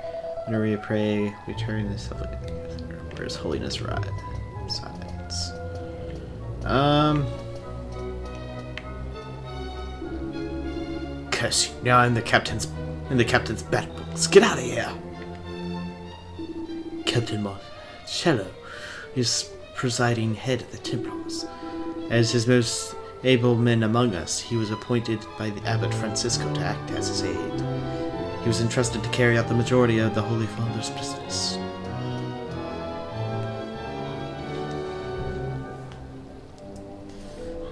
Whenever we pray, we turn this up where his holiness ride. Silence. Curse you! Now I'm in the captain's battle books. Get out of here! Captain Marcello is presiding head of the Templars. As his most able men among us, he was appointed by the Abbot Francisco to act as his aide. He was entrusted to carry out the majority of the Holy Father's business.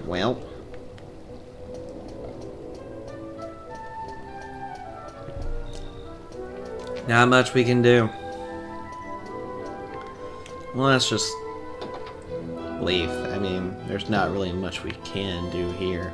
Well. Not much we can do. Well, let's just leave. I mean, there's not really much we can do here.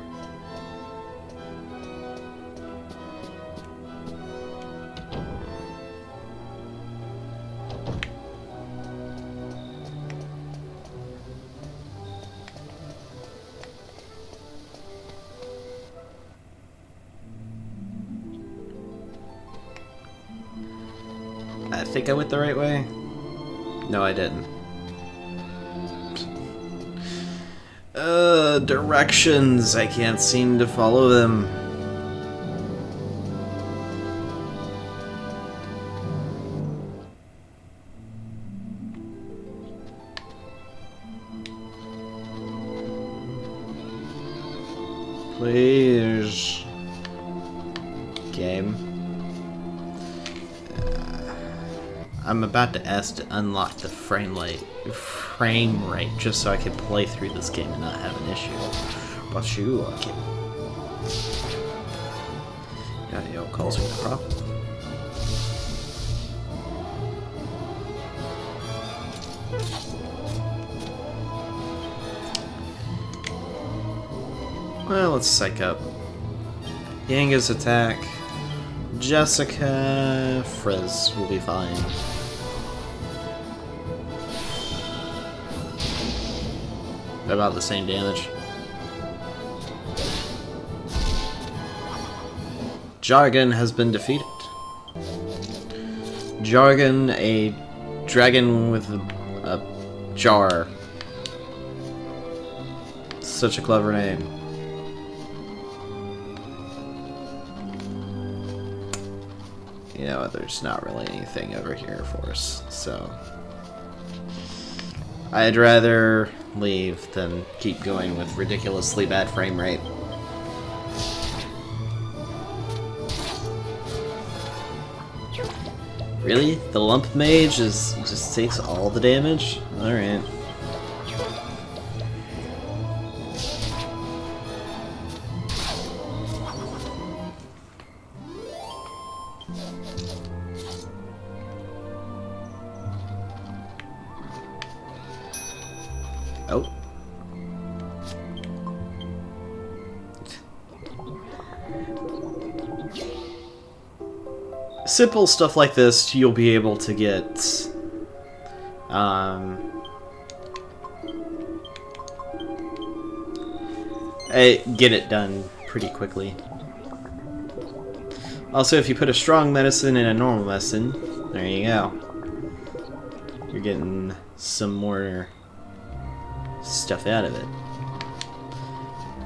I think I went the right way. No, I didn't. Directions. I can't seem to follow them. Please. Game. I'm about to ask to unlock the frame rate just so I can play through this game and not have an issue. But you like it. Yeah, yo, calls me the problem. Well, let's psych up. Yanga's attack. Jessica Frizz will be fine. About the same damage. Jargon has been defeated. Jargon, a dragon with a jar. Such a clever name. You know, there's not really anything over here for us, so I'd rather leave than keep going with ridiculously bad frame rate. Really? The lump mage just takes all the damage? Alright. simple stuff like this, you'll be able to get it done pretty quickly. Also, if you put a strong medicine in a normal medicine, there you go. You're getting some more stuff out of it.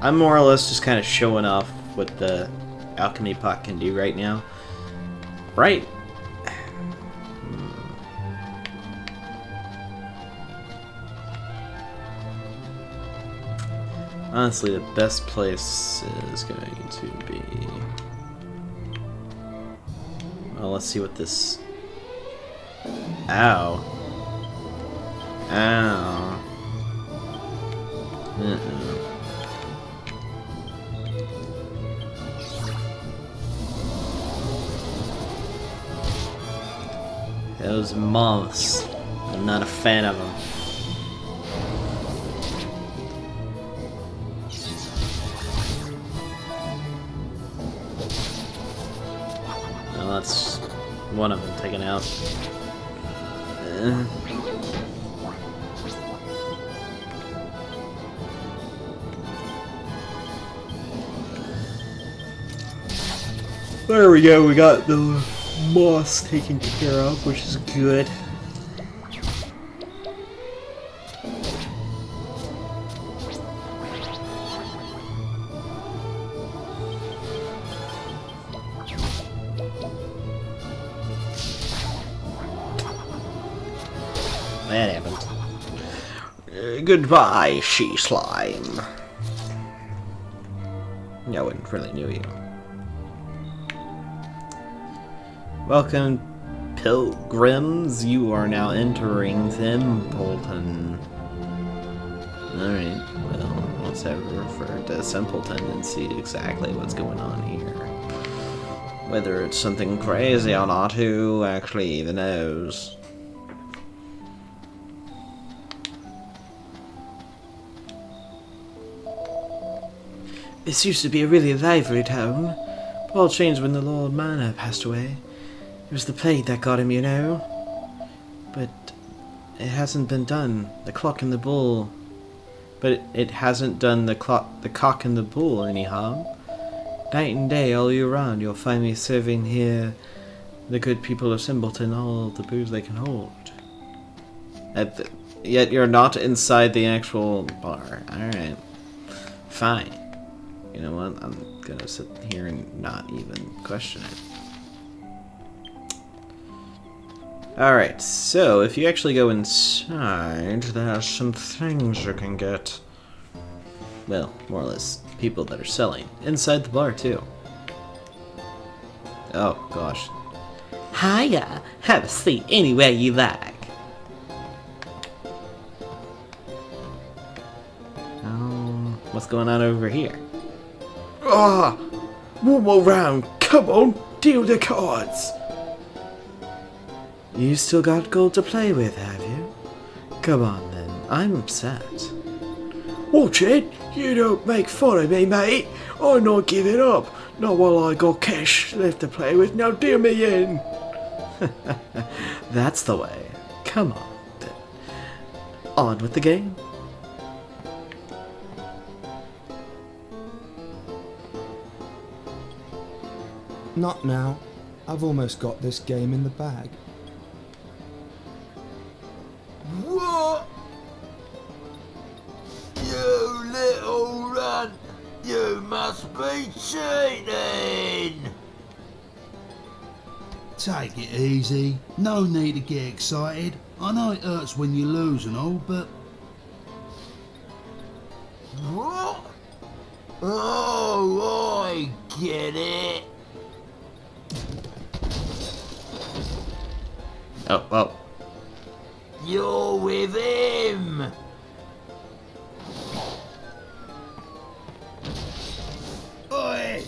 I'm more or less just kind of showing off what the alchemy pot can do right now. Right? Honestly, the best place is going to be... Well, let's see what this... Ow. Ow. Those moths. I'm not a fan of them. Well, that's one of them taken out. There we go, we got the moss taken care of, which is good. That happened. Goodbye, she slime. No one really knew you. Welcome, pilgrims. You are now entering Simpleton. Alright, well, let's have a refer to Simpleton and see exactly what's going on here. Whether it's something crazy or not, who actually even knows? This used to be a really lively town. All changed when the Lord Manor passed away. It was the plague that got him, you know. But it hasn't been done. The clock and the bull. But it hasn't done the cock and the bull any harm. Night and day, all year round, you'll find me serving here the good people of Simpleton all the booze they can hold. Yet you're not inside the actual bar. Alright. Fine. You know what? I'm gonna sit here and not even question it. Alright, so if you actually go inside, there's some things you can get. Well, more or less, people that are selling. Inside the bar, too. Oh, gosh. Hiya! Have a seat anywhere you like. What's going on over here? Ah! One more round! Come on! Deal the cards! You still got gold to play with, have you? Come on then, I'm upset. Watch it! You don't make fun of me, mate! I'm not giving up! Not while I got cash left to play with, now deal me in! That's the way. Come on then. On with the game. Not now. I've almost got this game in the bag. What? You little runt! You must be cheating! Take it easy. No need to get excited. I know it hurts when you lose and all, but... What? Oh, I get it. Oh, well. You're with him! Oi!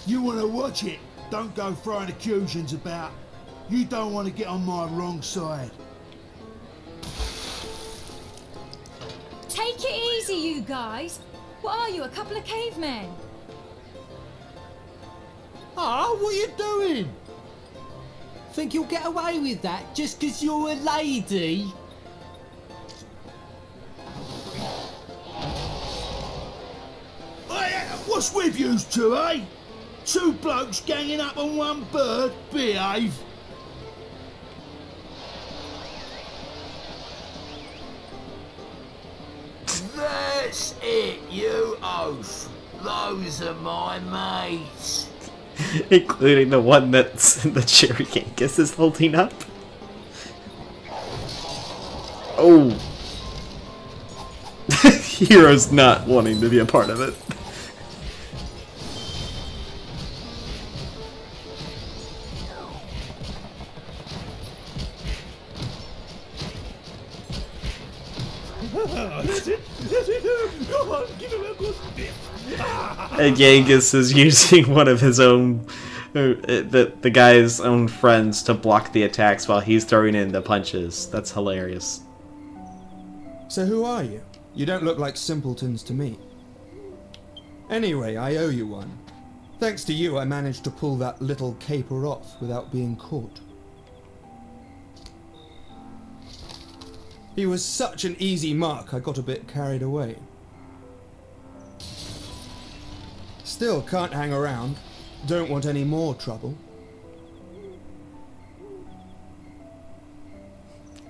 You want to watch it? Don't go throwing accusations about. You don't want to get on my wrong side. Take it easy, you guys. What are you, a couple of cavemen? Ah, what are you doing? Think you'll get away with that just 'cause you're a lady? What's with you two, eh? Two blokes ganging up on one bird? Behave. That's it, you oaf. Those are my mates. Including the one that's the Cherry Yankus is holding up. Oh. Hero's not wanting to be a part of it. Come on, give him a good bit. And Yangus is using one of his own, the guy's own friends to block the attacks while he's throwing in the punches. That's hilarious. So who are you? You don't look like simpletons to me. Anyway, I owe you one. Thanks to you, I managed to pull that little caper off without being caught. He was such an easy mark, I got a bit carried away. Still, can't hang around. Don't want any more trouble.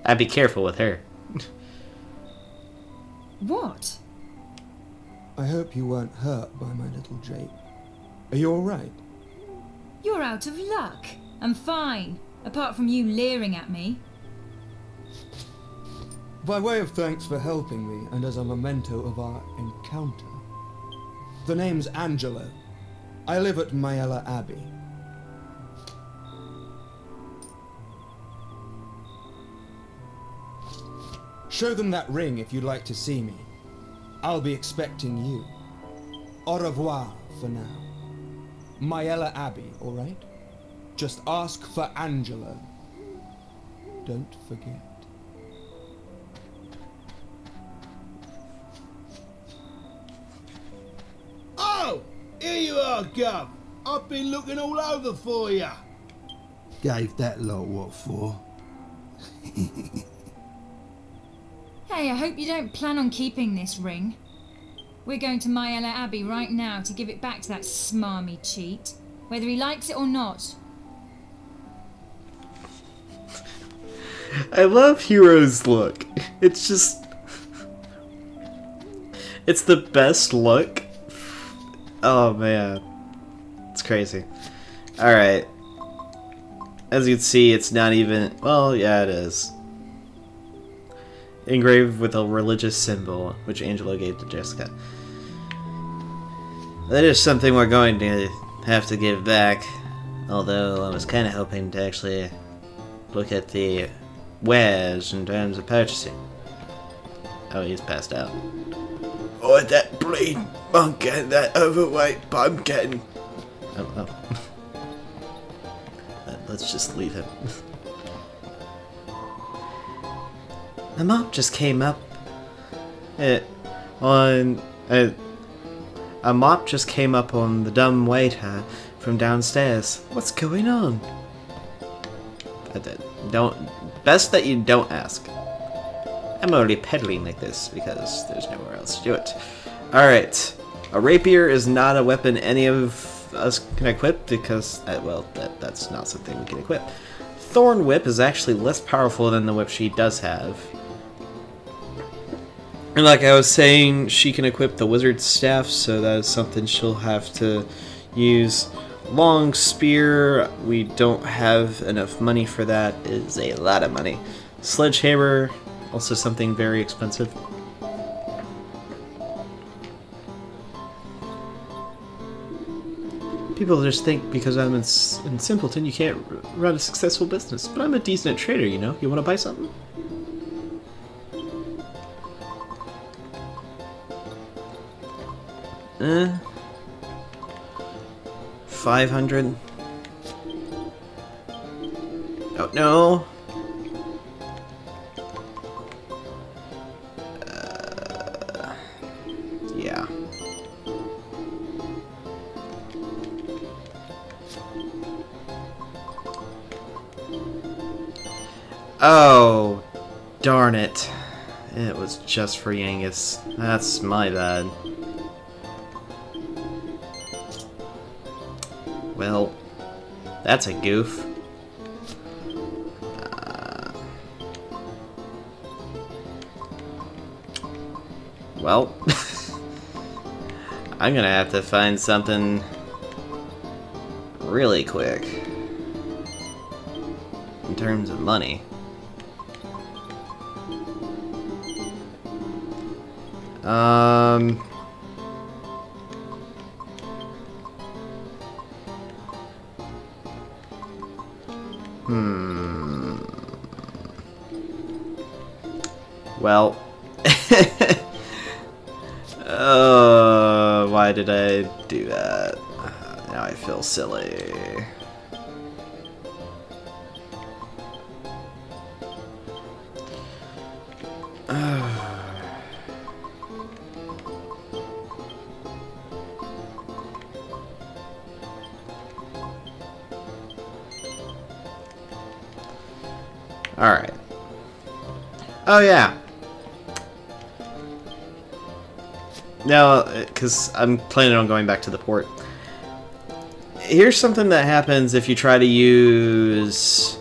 I'd be careful with her. What? I hope you weren't hurt by my little jape. Are you alright? You're out of luck. I'm fine, apart from you leering at me. By way of thanks for helping me, and as a memento of our encounter, the name's Angelo. I live at Mayella Abbey. Show them that ring if you'd like to see me. I'll be expecting you. Au revoir for now. Mayella Abbey, alright? Just ask for Angelo. Don't forget. Oh! Here you are, Gov. I've been looking all over for you. Gave that lot what for? Hey, I hope you don't plan on keeping this ring. We're going to Mayella Abbey right now to give it back to that smarmy cheat, whether he likes it or not. I love Hero's look. It's just... it's the best look. Oh man. It's crazy. Alright. As you can see, it's not even... well, yeah, it is. Engraved with a religious symbol, which Angelo gave to Jessica. That is something we're going to have to give back. Although I was kind of hoping to actually look at the wares in terms of purchasing. Oh, he's passed out. Oh, that bleeding monk and that overweight pumpkin. Oh. Let's just leave him. The mop just came up on a mop just came up on the dumb waiter from downstairs. What's going on? Best that you don't ask. I'm only peddling like this because there's nowhere else to do it. Alright. A rapier is not a weapon any of us can equip because, well, that's not something we can equip. Thorn Whip is actually less powerful than the whip she does have. And like I was saying, she can equip the wizard's staff, so that is something she'll have to use. Long spear, we don't have enough money for that. It is a lot of money. Sledgehammer, also something very expensive. People just think because I'm in Simpleton, you can't run a successful business. But I'm a decent trader, you know? You want to buy something? 500. Oh no. Yeah. Oh, darn it. It was just for Yangus. That's my bad. Well, that's a goof. Well, I'm gonna have to find something really quick in terms of money. Well, why did I do that? Now I feel silly. Alright. Oh yeah. Now, because I'm planning on going back to the port. Here's something that happens if you try to use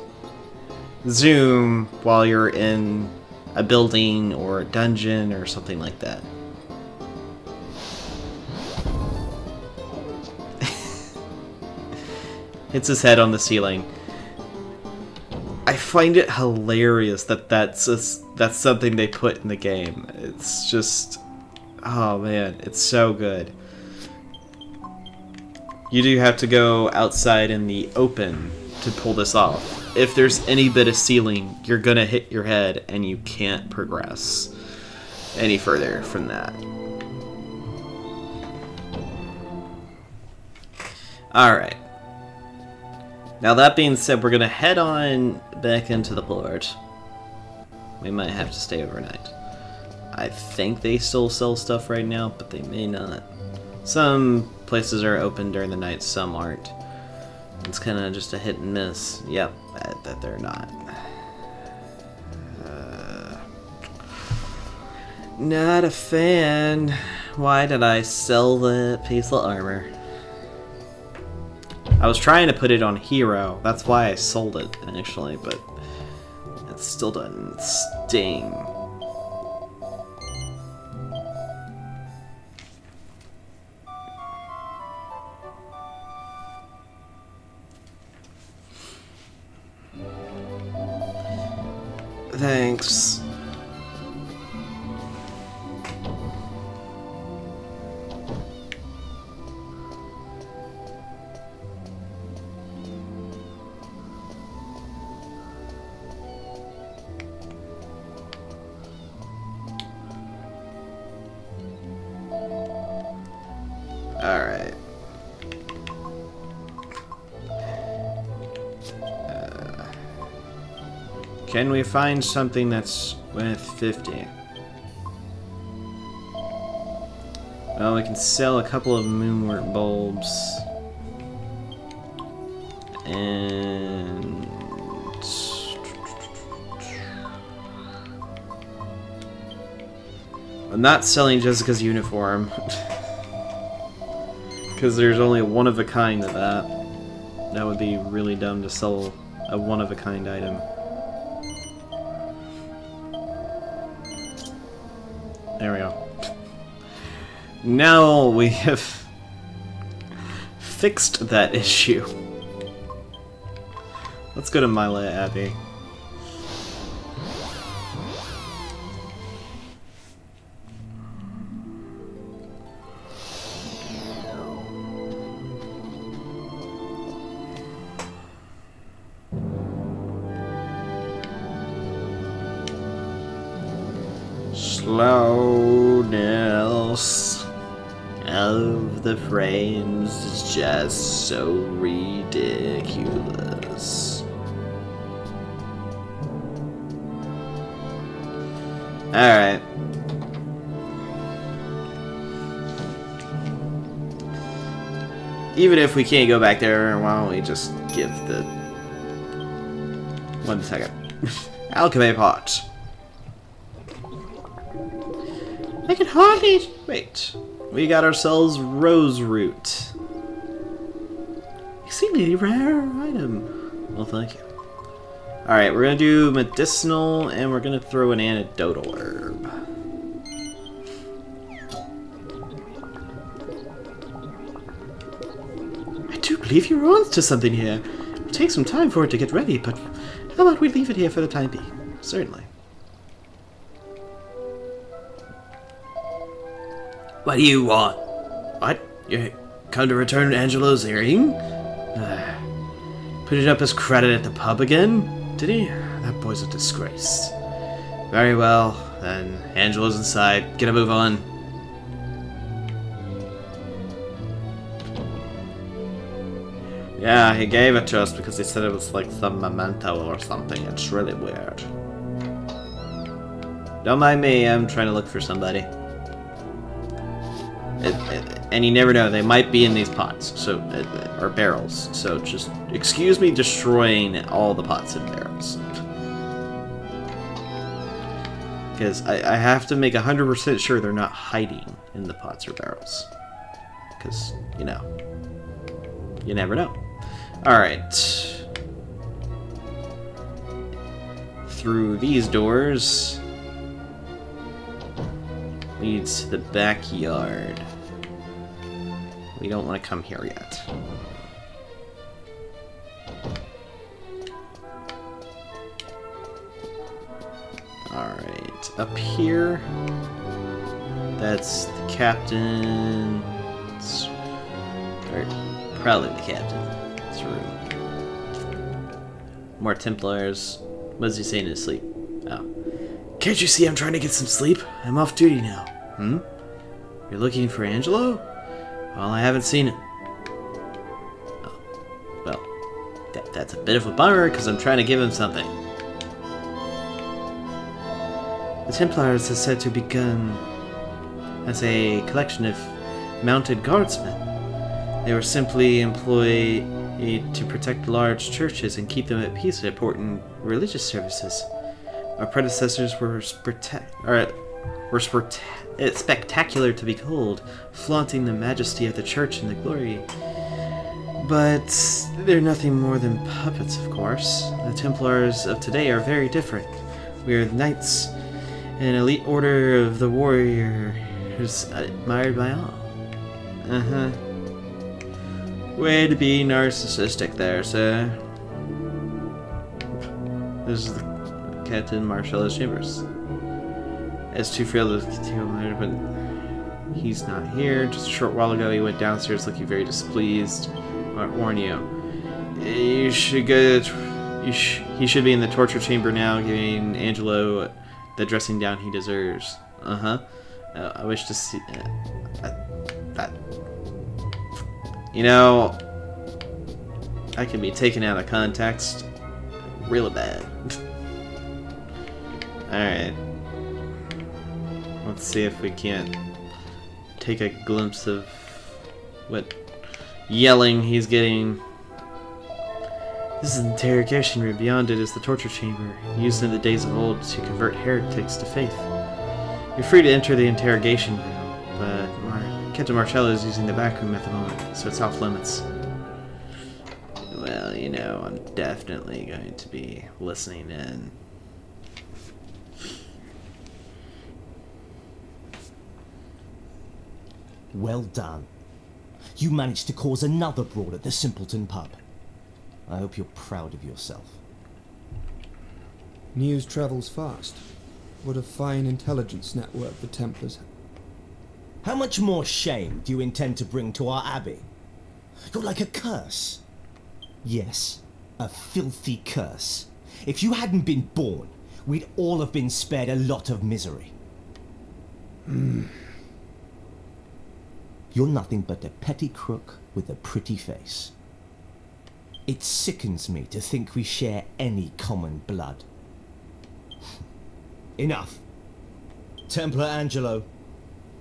zoom while you're in a building or a dungeon or something like that. Hits his head on the ceiling. I find it hilarious that that's something they put in the game. It's just, oh man, it's so good. You do have to go outside in the open to pull this off. If there's any bit of ceiling, you're gonna hit your head and you can't progress any further from that. Alright. Now that being said, we're gonna head on back into the port. We might have to stay overnight. I think they still sell stuff right now, but they may not. Some places are open during the night, some aren't. It's kind of just a hit and miss. Yep, that they're not. Not a fan. Why did I sell that piece of armor? I was trying to put it on hero. That's why I sold it initially, but it still doesn't sting. Thanks. Alright. Can we find something that's with 50? Well, we can sell a couple of moonwort bulbs. And I'm not selling Jessica's uniform. Because there's only a one-of-a-kind of that. That would be really dumb to sell a one-of-a-kind item. There we go. Now we have fixed that issue. Let's go to Mila Abbey. Slowness of the frames is just so ridiculous. Alright. Even if we can't go back there, why don't we just give the... 1 second. Alchemy pot. I can hardly... Wait. We got ourselves rose root. Exceedingly rare item. Well, thank you. Alright, we're gonna do medicinal, and we're gonna throw an antidotal herb. I do believe you're on to something here. It'll take some time for it to get ready, but how about we leave it here for the time being? Certainly. What do you want? What? You come to return Angelo's earring? Put it up as credit at the pub again? Did he? That boy's a disgrace. Very well, then Angelo's inside. Get a move on. Yeah, he gave it to us because he said it was like some memento or something. It's really weird. Don't mind me, I'm trying to look for somebody. And you never know, they might be in these pots, so or barrels. So just excuse me destroying all the pots and barrels. Because I have to make 100% sure they're not hiding in the pots or barrels. Because, you know, you never know. Alright. Through these doors leads to the backyard. We don't want to come here yet. Alright, up here, that's the captain's, or probably the captain's room. More Templars. What is he saying in his sleep? Oh. Can't you see I'm trying to get some sleep? I'm off duty now. Hmm? You're looking for Angelo? Well, I haven't seen it. Oh. Well, that's a bit of a bummer, because I'm trying to give him something. The Templars are said to have begun as a collection of mounted guardsmen. They were simply employed to protect large churches and keep them at peace at important religious services. Our predecessors were spectacular to behold, flaunting the majesty of the church and the glory. But they're nothing more than puppets, of course. The Templars of today are very different. We are knights, an elite order of the warriors admired by all. Uh-huh. Way to be narcissistic there, sir. This is the Captain Marcellus Chambers. As too frail to continue, but he's not here. Just a short while ago, he went downstairs looking very displeased. I warn you. You should go. He should be in the torture chamber now, giving Angelo the dressing down he deserves. Uh-huh. I wish to see that. You know, I can be taken out of context real bad. Alright. Let's see if we can't take a glimpse of what yelling he's getting. This is an interrogation room. Beyond it is the torture chamber, used in the days of old to convert heretics to faith. You're free to enter the interrogation room, but Captain Marcello is using the back room at the moment, so it's off limits. Well, you know, I'm definitely going to be listening in. Well done. You managed to cause another brawl at the Simpleton pub. I hope you're proud of yourself. News travels fast. What a fine intelligence network the Templars have. How much more shame do you intend to bring to our abbey? You're like a curse. Yes, a filthy curse. If you hadn't been born, we'd all have been spared a lot of misery. You're nothing but a petty crook with a pretty face. It sickens me to think we share any common blood. Enough. Templar Angelo,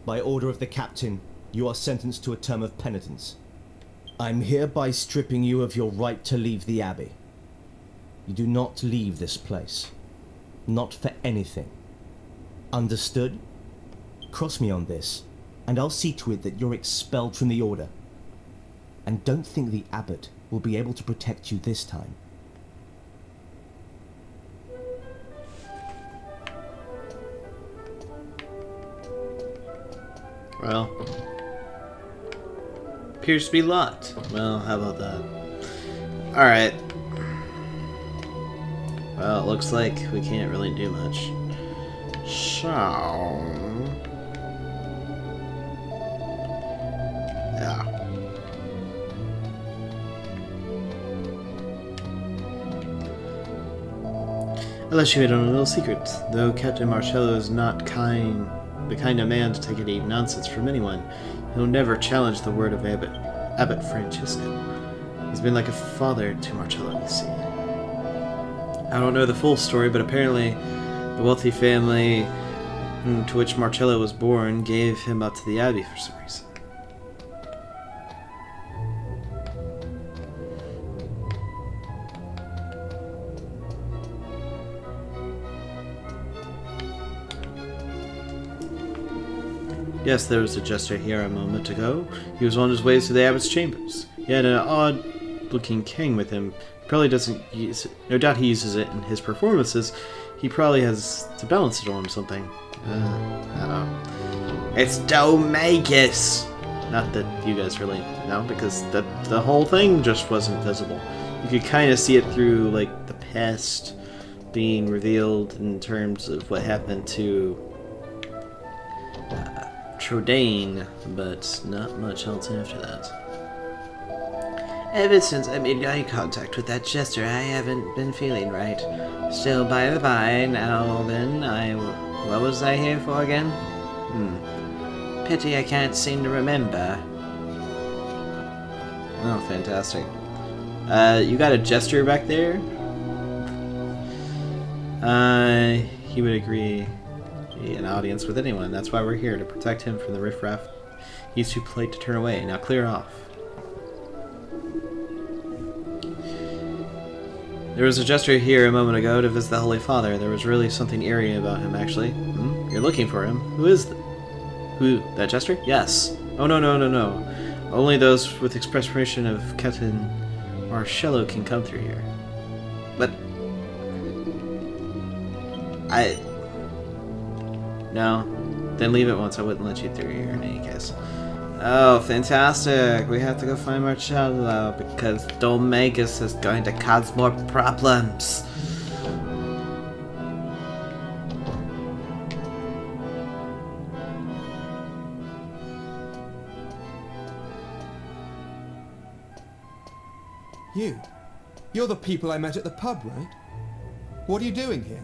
by order of the captain, you are sentenced to a term of penitence. I'm hereby stripping you of your right to leave the abbey. You do not leave this place. Not for anything. Understood? Cross me on this, and I'll see to it that you're expelled from the Order. And don't think the Abbot will be able to protect you this time. Well, appears to be locked. Well, how about that? Alright. Well, it looks like we can't really do much. So... yeah. I'll let you in on a little secret. Though Captain Marcello is not the kind of man to take any nonsense from anyone, he'll never challenge the word of Abbot Francisco. He's been like a father to Marcello, you see. I don't know the full story, but apparently the wealthy family to which Marcello was born gave him up to the Abbey for some reason. Yes, there was a jester here a moment ago. He was on his way to the abbot's chambers. He had an odd-looking king with him. He probably doesn't use it. No doubt he uses it in his performances. He probably has to balance it on something. I don't know. It's Domagus! Not that you guys really know, because the whole thing just wasn't visible. You could kind of see it through, like, the past being revealed in terms of what happened to Trodaine, but not much else after that. Ever since I made eye contact with that jester, I haven't been feeling right. Still, by the by, now then, what was I here for again? Pity I can't seem to remember. Oh, fantastic. You got a jester back there? He would agree. An audience with anyone. That's why we're here, to protect him from the riffraff. He's too polite to turn away. Now clear off. There was a jester here a moment ago to visit the Holy Father. There was really something eerie about him, actually. You're looking for him. Who is who? That jester? Yes. Oh, no. Only those with express permission of Captain Marcello can come through here. But... No. Then leave it once. I wouldn't let you through here in any case. Oh, fantastic. We have to go find Marcello because Domagus is going to cause more problems. You're the people I met at the pub, right? What are you doing here?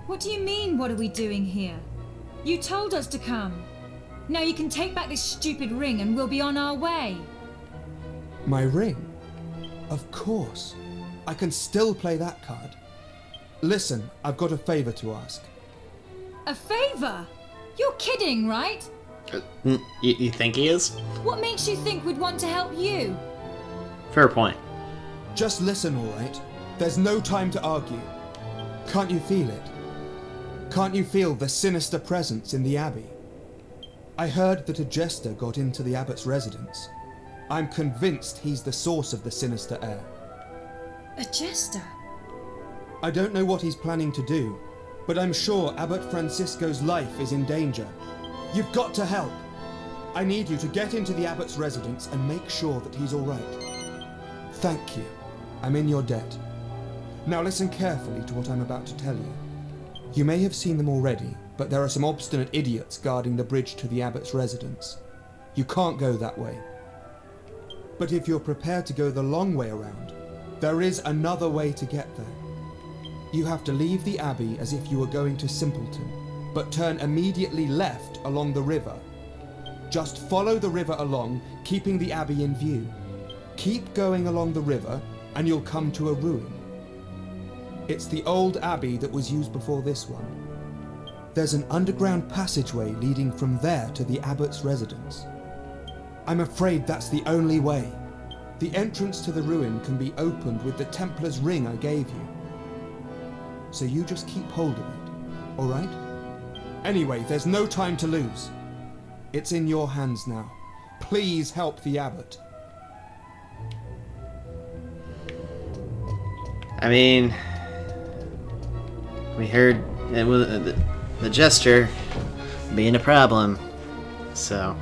What do you mean, what are we doing here? You told us to come. Now you can take back this stupid ring and we'll be on our way. My ring? Of course. I can still play that card. Listen, I've got a favor to ask. A favor? You're kidding, right? You think he is? What makes you think we'd want to help you? Fair point. Just listen, alright? There's no time to argue. Can't you feel it? Can't you feel the sinister presence in the Abbey? I heard that a jester got into the Abbot's residence. I'm convinced he's the source of the sinister air. A jester? I don't know what he's planning to do, but I'm sure Abbot Francisco's life is in danger. You've got to help. I need you to get into the Abbot's residence and make sure that he's alright. Thank you. I'm in your debt. Now listen carefully to what I'm about to tell you. You may have seen them already, but there are some obstinate idiots guarding the bridge to the Abbot's residence. You can't go that way. But if you're prepared to go the long way around, there is another way to get there. You have to leave the Abbey as if you were going to Simpleton, but turn immediately left along the river. Just follow the river along, keeping the Abbey in view. Keep going along the river, and you'll come to a ruin. It's the old Abbey that was used before this one. There's an underground passageway leading from there to the Abbot's residence. I'm afraid that's the only way. The entrance to the ruin can be opened with the Templar's ring I gave you. so you just keep hold of it, alright? Anyway, there's no time to lose. It's in your hands now. Please help the abbot. I mean, we heard it was the gesture being a problem, so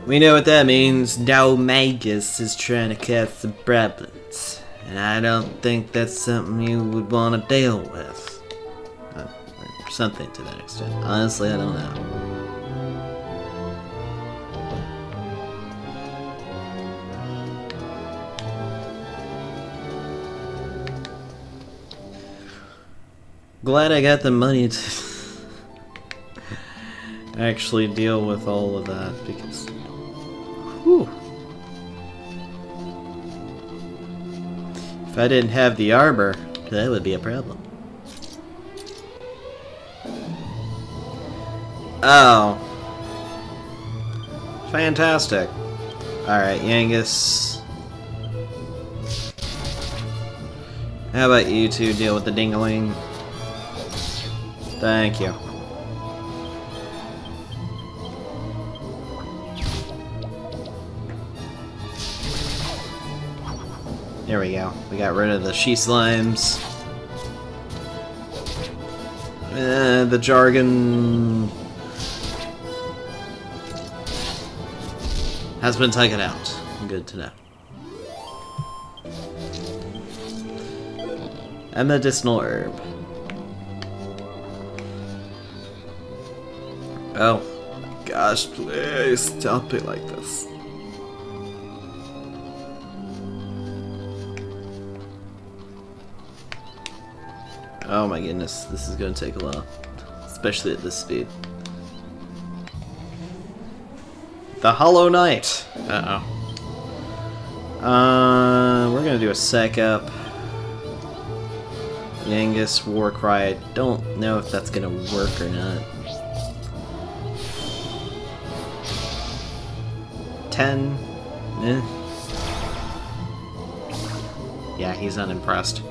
we know what that means. Domagus is trying to cause some problems, and I don't think that's something you would want to deal with, or something to that extent. Honestly, I don't know. Glad I got the money to actually deal with all of that, because whew. If I didn't have the arbor, that would be a problem. Oh. Fantastic. Alright, Yangus. How about you two deal with the dingling? Thank you. There we go. We got rid of the she slimes. The jargon has been taken out. Good to know. A medicinal herb. Oh, gosh, please stop it like this. Oh my goodness, this is going to take a while. Especially at this speed. The Hollow Knight! Uh-oh. We're going to do a sec up. Yangus Warcry. I don't know if that's going to work or not. 10. Eh. Yeah, he's unimpressed.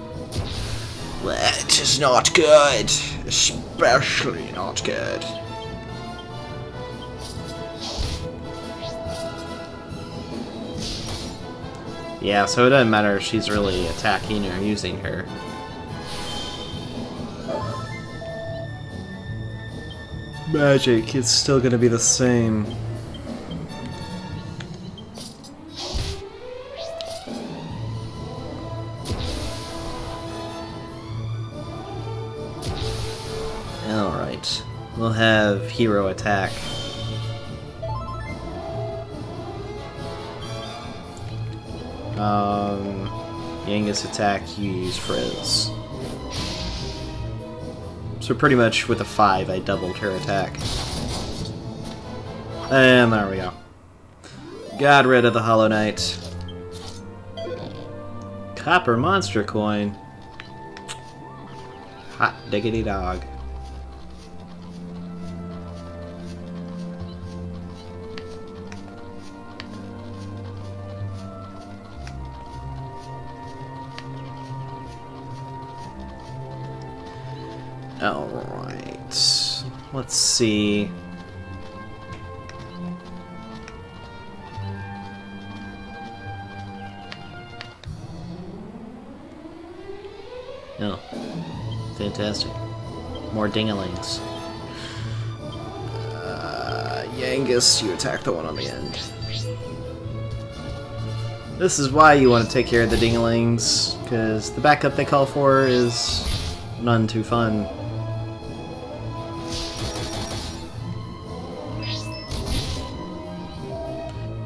That is not good. Especially not good. Yeah, so it doesn't matter if she's really attacking or using her. Magic, it's still gonna be the same. Alright, we'll have hero attack. Yangus attack, you use Frizz. So pretty much with a 5, I doubled her attack. And there we go. Got rid of the Hollow Knight. Copper monster coin. Hot diggity dog. Alright. Let's see. Oh. Fantastic. More dingalings. Yangus, you attack the one on the end. This is why you want to take care of the dingalings, because the backup they call for is none too fun.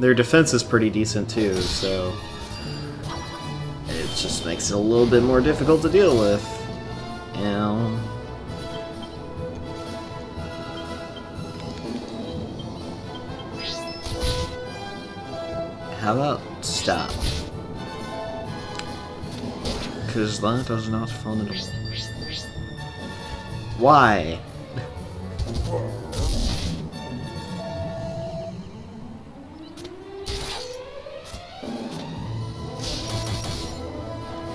Their defense is pretty decent too, so it just makes it a little bit more difficult to deal with. You know. How about stop? Because that is not fun at all. Why?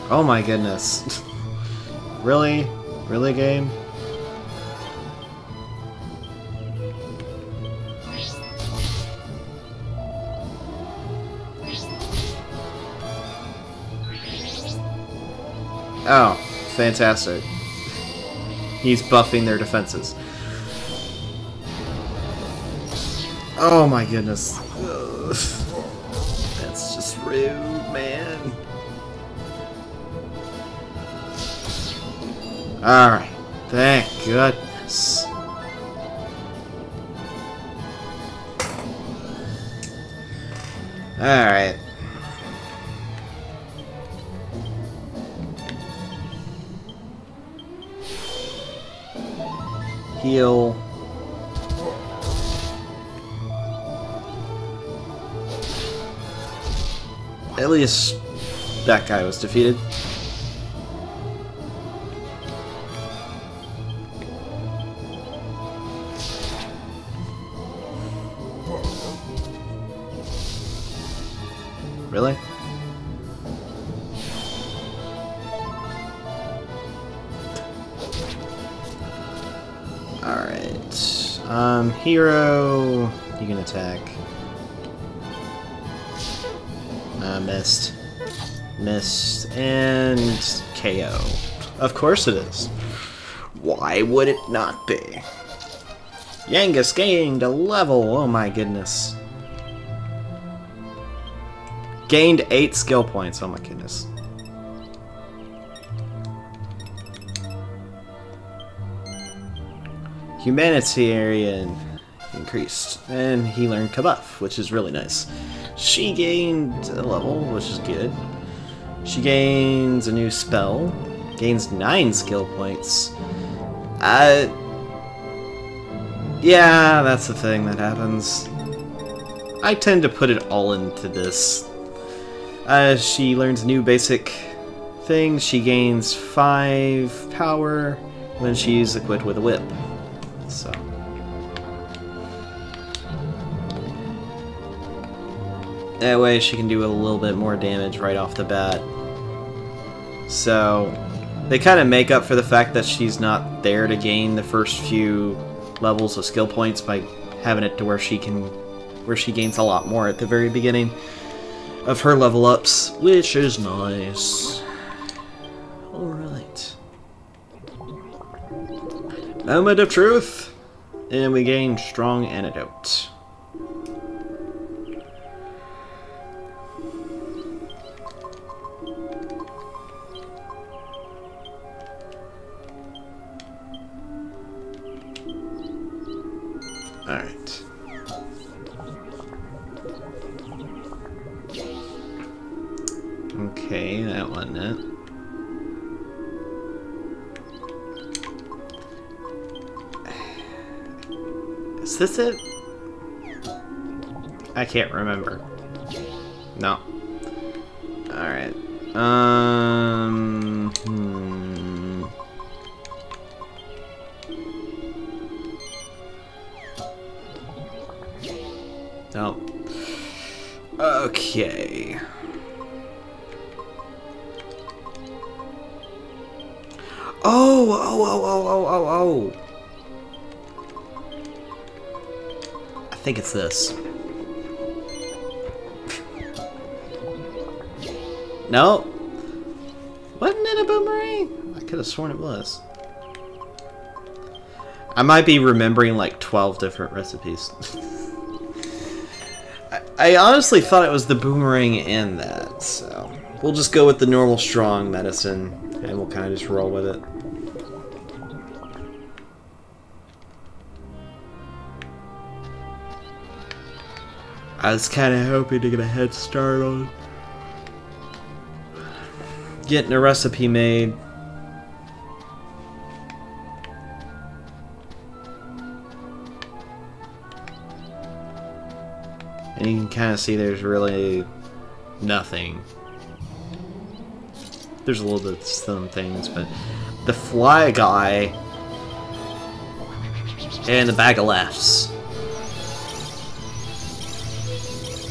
Oh my goodness. Really? Really, game? Oh, fantastic. He's buffing their defenses. Oh my goodness. Ugh. That's just rude, man. Alright. Thank goodness. Alright. Heal. At least that guy was defeated. Really? Alright. Hero, you can attack. Missed. Missed. And KO. Of course it is. Why would it not be? Yangus gained a level. Oh my goodness. Gained 8 skill points. Oh my goodness. Humanitarian increased. And he learned Kabuff, which is really nice. She gained a level, which is good. She gains a new spell. Gains 9 skill points. Yeah, that's the thing that happens. I tend to put it all into this. She learns a new basic thing. She gains 5 power when she's equipped with a whip. So. That way she can do a little bit more damage right off the bat. So, they kind of make up for the fact that she's not there to gain the first few levels of skill points by having it to where she gains a lot more at the very beginning of her level ups, which is nice. Alright. Moment of truth! And we gain strong antidote. Alright. Okay, that wasn't it. Is this it? I can't remember. No. Alright. No. Okay. Oh. I think it's this. No. Wasn't it a boomerang? I could have sworn it was. I might be remembering like 12 different recipes. I honestly thought it was the boomerang and that, so we'll just go with the normal strong medicine and we'll kind of just roll with it. I was kind of hoping to get a head start on getting a recipe made. And you can kind of see there's really nothing. There's a little bit of some things, but the fly guy and the bag of laughs.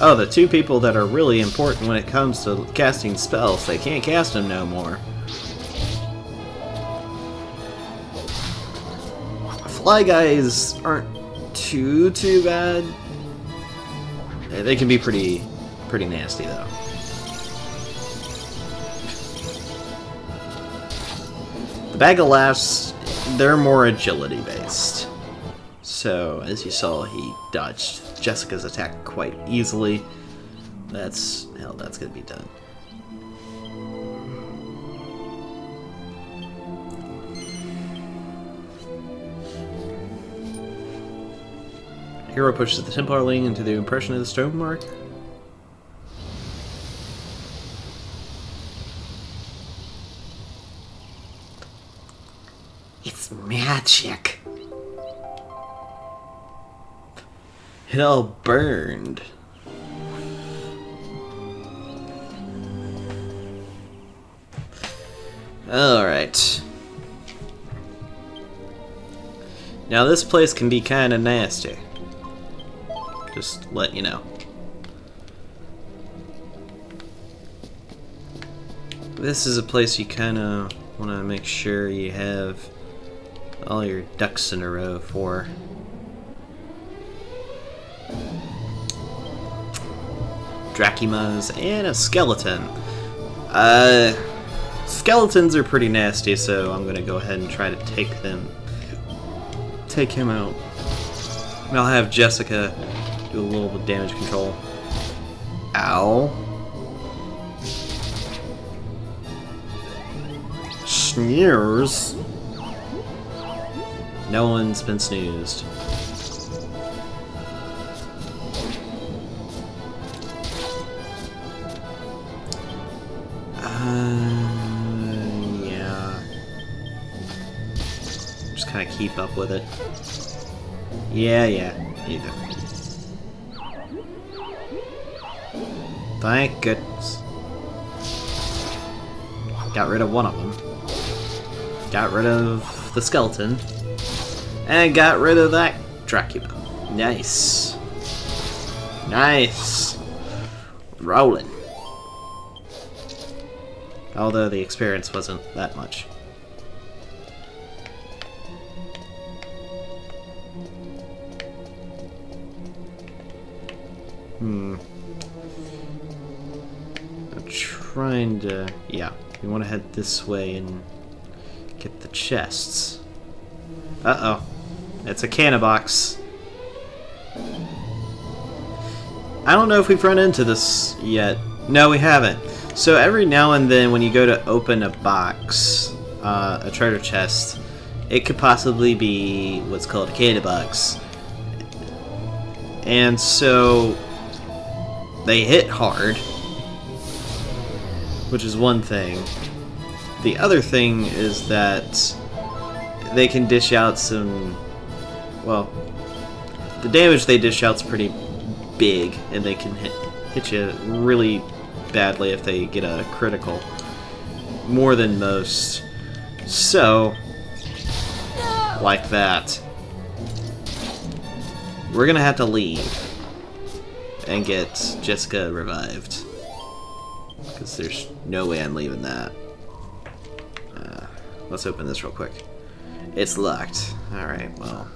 Oh, the two people that are really important when it comes to casting spells. They can't cast them no more. fly guys aren't too bad. They can be pretty nasty though. The bag of laughs, they're more agility based. So as you saw, he dodged Jessica's attack quite easily. That's gonna be done. Hero pushes the Templarling into the impression of the stone mark. It's magic. It all burned. Alright. Now this place can be kinda nasty. Just let you know. This is a place you kinda wanna make sure you have all your ducks in a row for. Dracumas and a skeleton. Skeletons are pretty nasty, so I'm gonna go ahead and try to take him out. And I'll have Jessica do a little bit of damage control. Ow. Snooze. No one's been snoozed. Yeah. Just kind of keep up with it. Yeah, either. Thank goodness. Got rid of one of them. Got rid of the skeleton. And got rid of that Dracula. Nice. Nice. Rolling. Although the experience wasn't that much. I'm trying to... yeah, we want to head this way and get the chests. Uh-oh. It's a cannon box. I don't know if we've run into this yet. No, we haven't. So every now and then when you go to open a box, a treasure chest, it could possibly be what's called a cannon box. And so they hit hard, which is one thing. The other thing is that they can dish out some, well, the damage they dish out's pretty big, and they can hit you really badly if they get a critical. More than most. So, like that. We're gonna have to leave and get Jessica revived. Because there's no way I'm leaving that. Let's open this real quick. It's locked. Alright, well.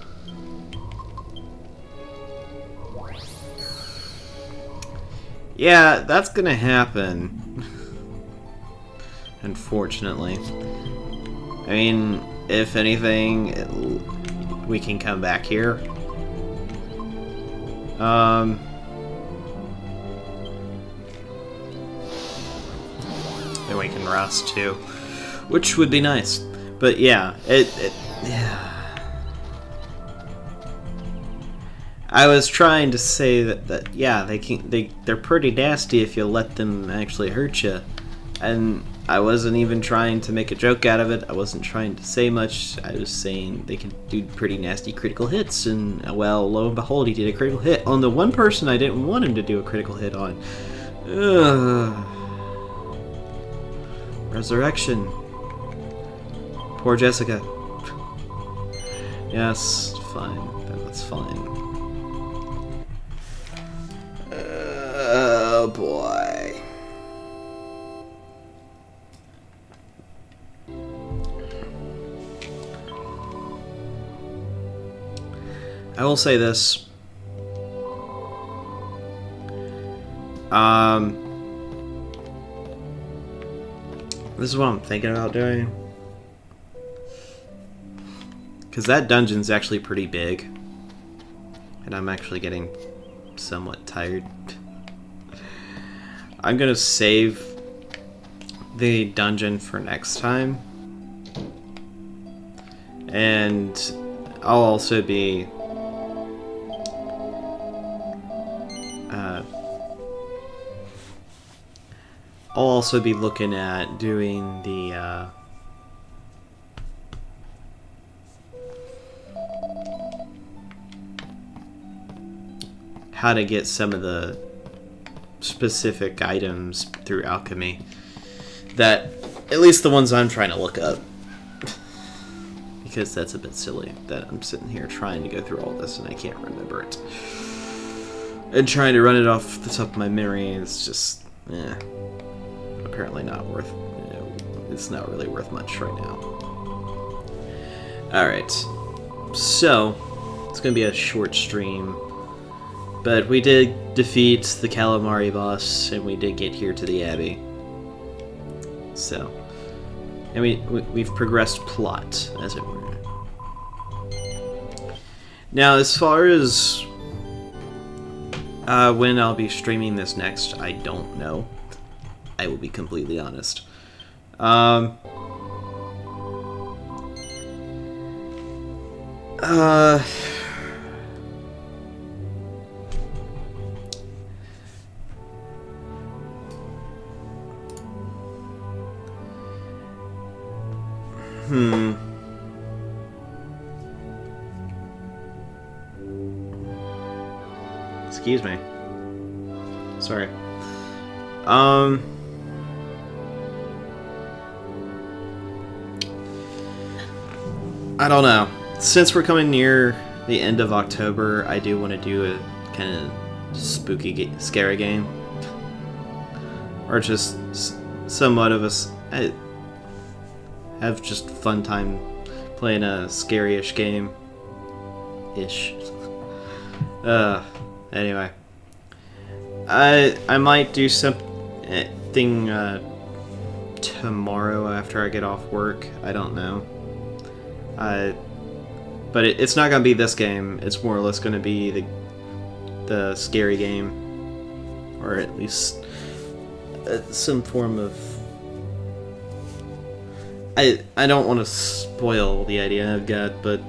Yeah, that's gonna happen. Unfortunately. I mean, if anything, we can come back here. And we can rest too, which would be nice. But yeah, yeah. I was trying to say that yeah, they're pretty nasty if you let them actually hurt you, and I wasn't even trying to make a joke out of it. I wasn't trying to say much. I was saying they can do pretty nasty critical hits, and well, lo and behold, he did a critical hit on the one person I didn't want him to do a critical hit on. Ugh. Resurrection. Poor Jessica. Yes, fine. That's fine. Oh boy. will say this. This is what I'm thinking about doing. Because that dungeon's actually pretty big. And I'm actually getting somewhat tired. I'm gonna save the dungeon for next time. And I'll also be looking at doing the how to get some of the specific items through alchemy. That, at least the ones I'm trying to look up. Because that's a bit silly that I'm sitting here trying to go through all this and I can't remember it. And trying to run it off the top of my memory is just, apparently not worth, it's not really worth much right now. Alright, so, it's going to be a short stream, but we did defeat the Calamari boss, and we did get here to the Abbey. So, and we've progressed plot, as it were. Now, as far as when I'll be streaming this next, I don't know. I will be completely honest. Excuse me. Sorry. I don't know. Since we're coming near the end of October, I do want to do a kind of spooky, scary game. Or just somewhat of I have just fun time playing a scary-ish game. Anyway. I might do something tomorrow after I get off work. I don't know. But it's not gonna be this game. It's more or less gonna be the scary game, or at least some form of. I don't want to spoil the idea I've got, but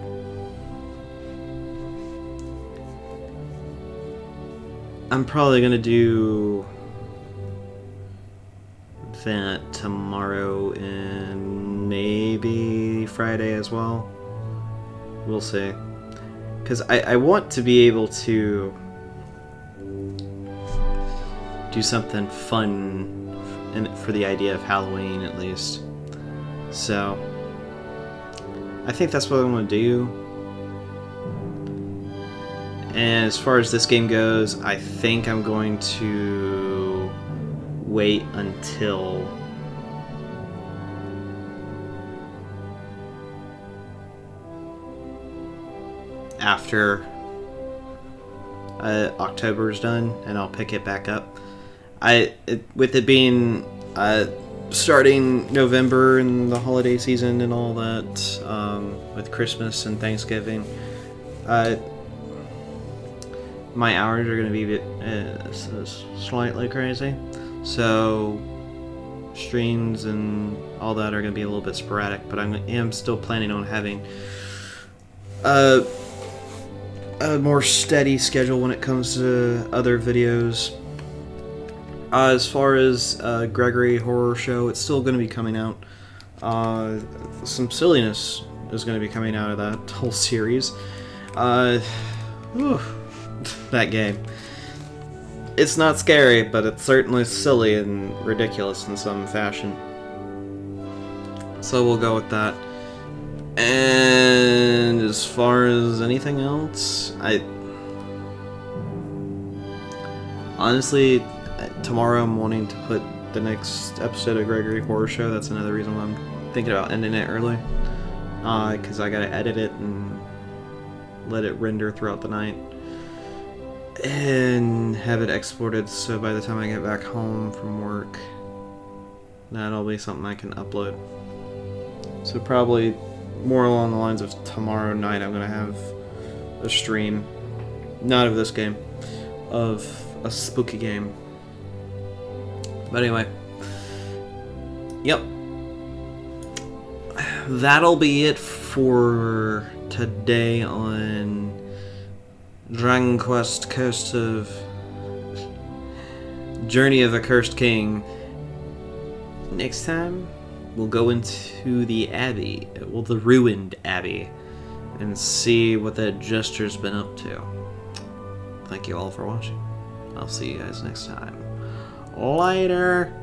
I'm probably gonna do that tomorrow and maybe Friday as well. We'll see. Because I want to be able to do something fun for the idea of Halloween, at least. So, I think that's what I want to do. And as far as this game goes, I think I'm going to wait until after October's done, and I'll pick it back up. With it being starting November and the holiday season and all that, with Christmas and Thanksgiving, my hours are going to be slightly crazy, so streams and all that are going to be a little bit sporadic, but I am still planning on having a more steady schedule when it comes to other videos. As far as Gregory Horror Show, it's still going to be coming out. Some silliness is going to be coming out of that whole series. That game. It's not scary, but it's certainly silly and ridiculous in some fashion. So we'll go with that. And as far as anything else, honestly, tomorrow I'm wanting to put the next episode of Gregory Horror Show. That's another reason why I'm thinking about ending it early. Because I gotta edit it and let it render throughout the night, and have it exported so by the time I get back home from work, that'll be something I can upload. So probably more along the lines of tomorrow night I'm gonna have a stream, not of this game, of a spooky game. But anyway, yep, that'll be it for today on Dragon Quest Coast of Journey of the Cursed King. Next time we'll go into the Abbey, well, the ruined Abbey, and see what that Jester's been up to. Thank you all for watching. I'll see you guys next time. Later!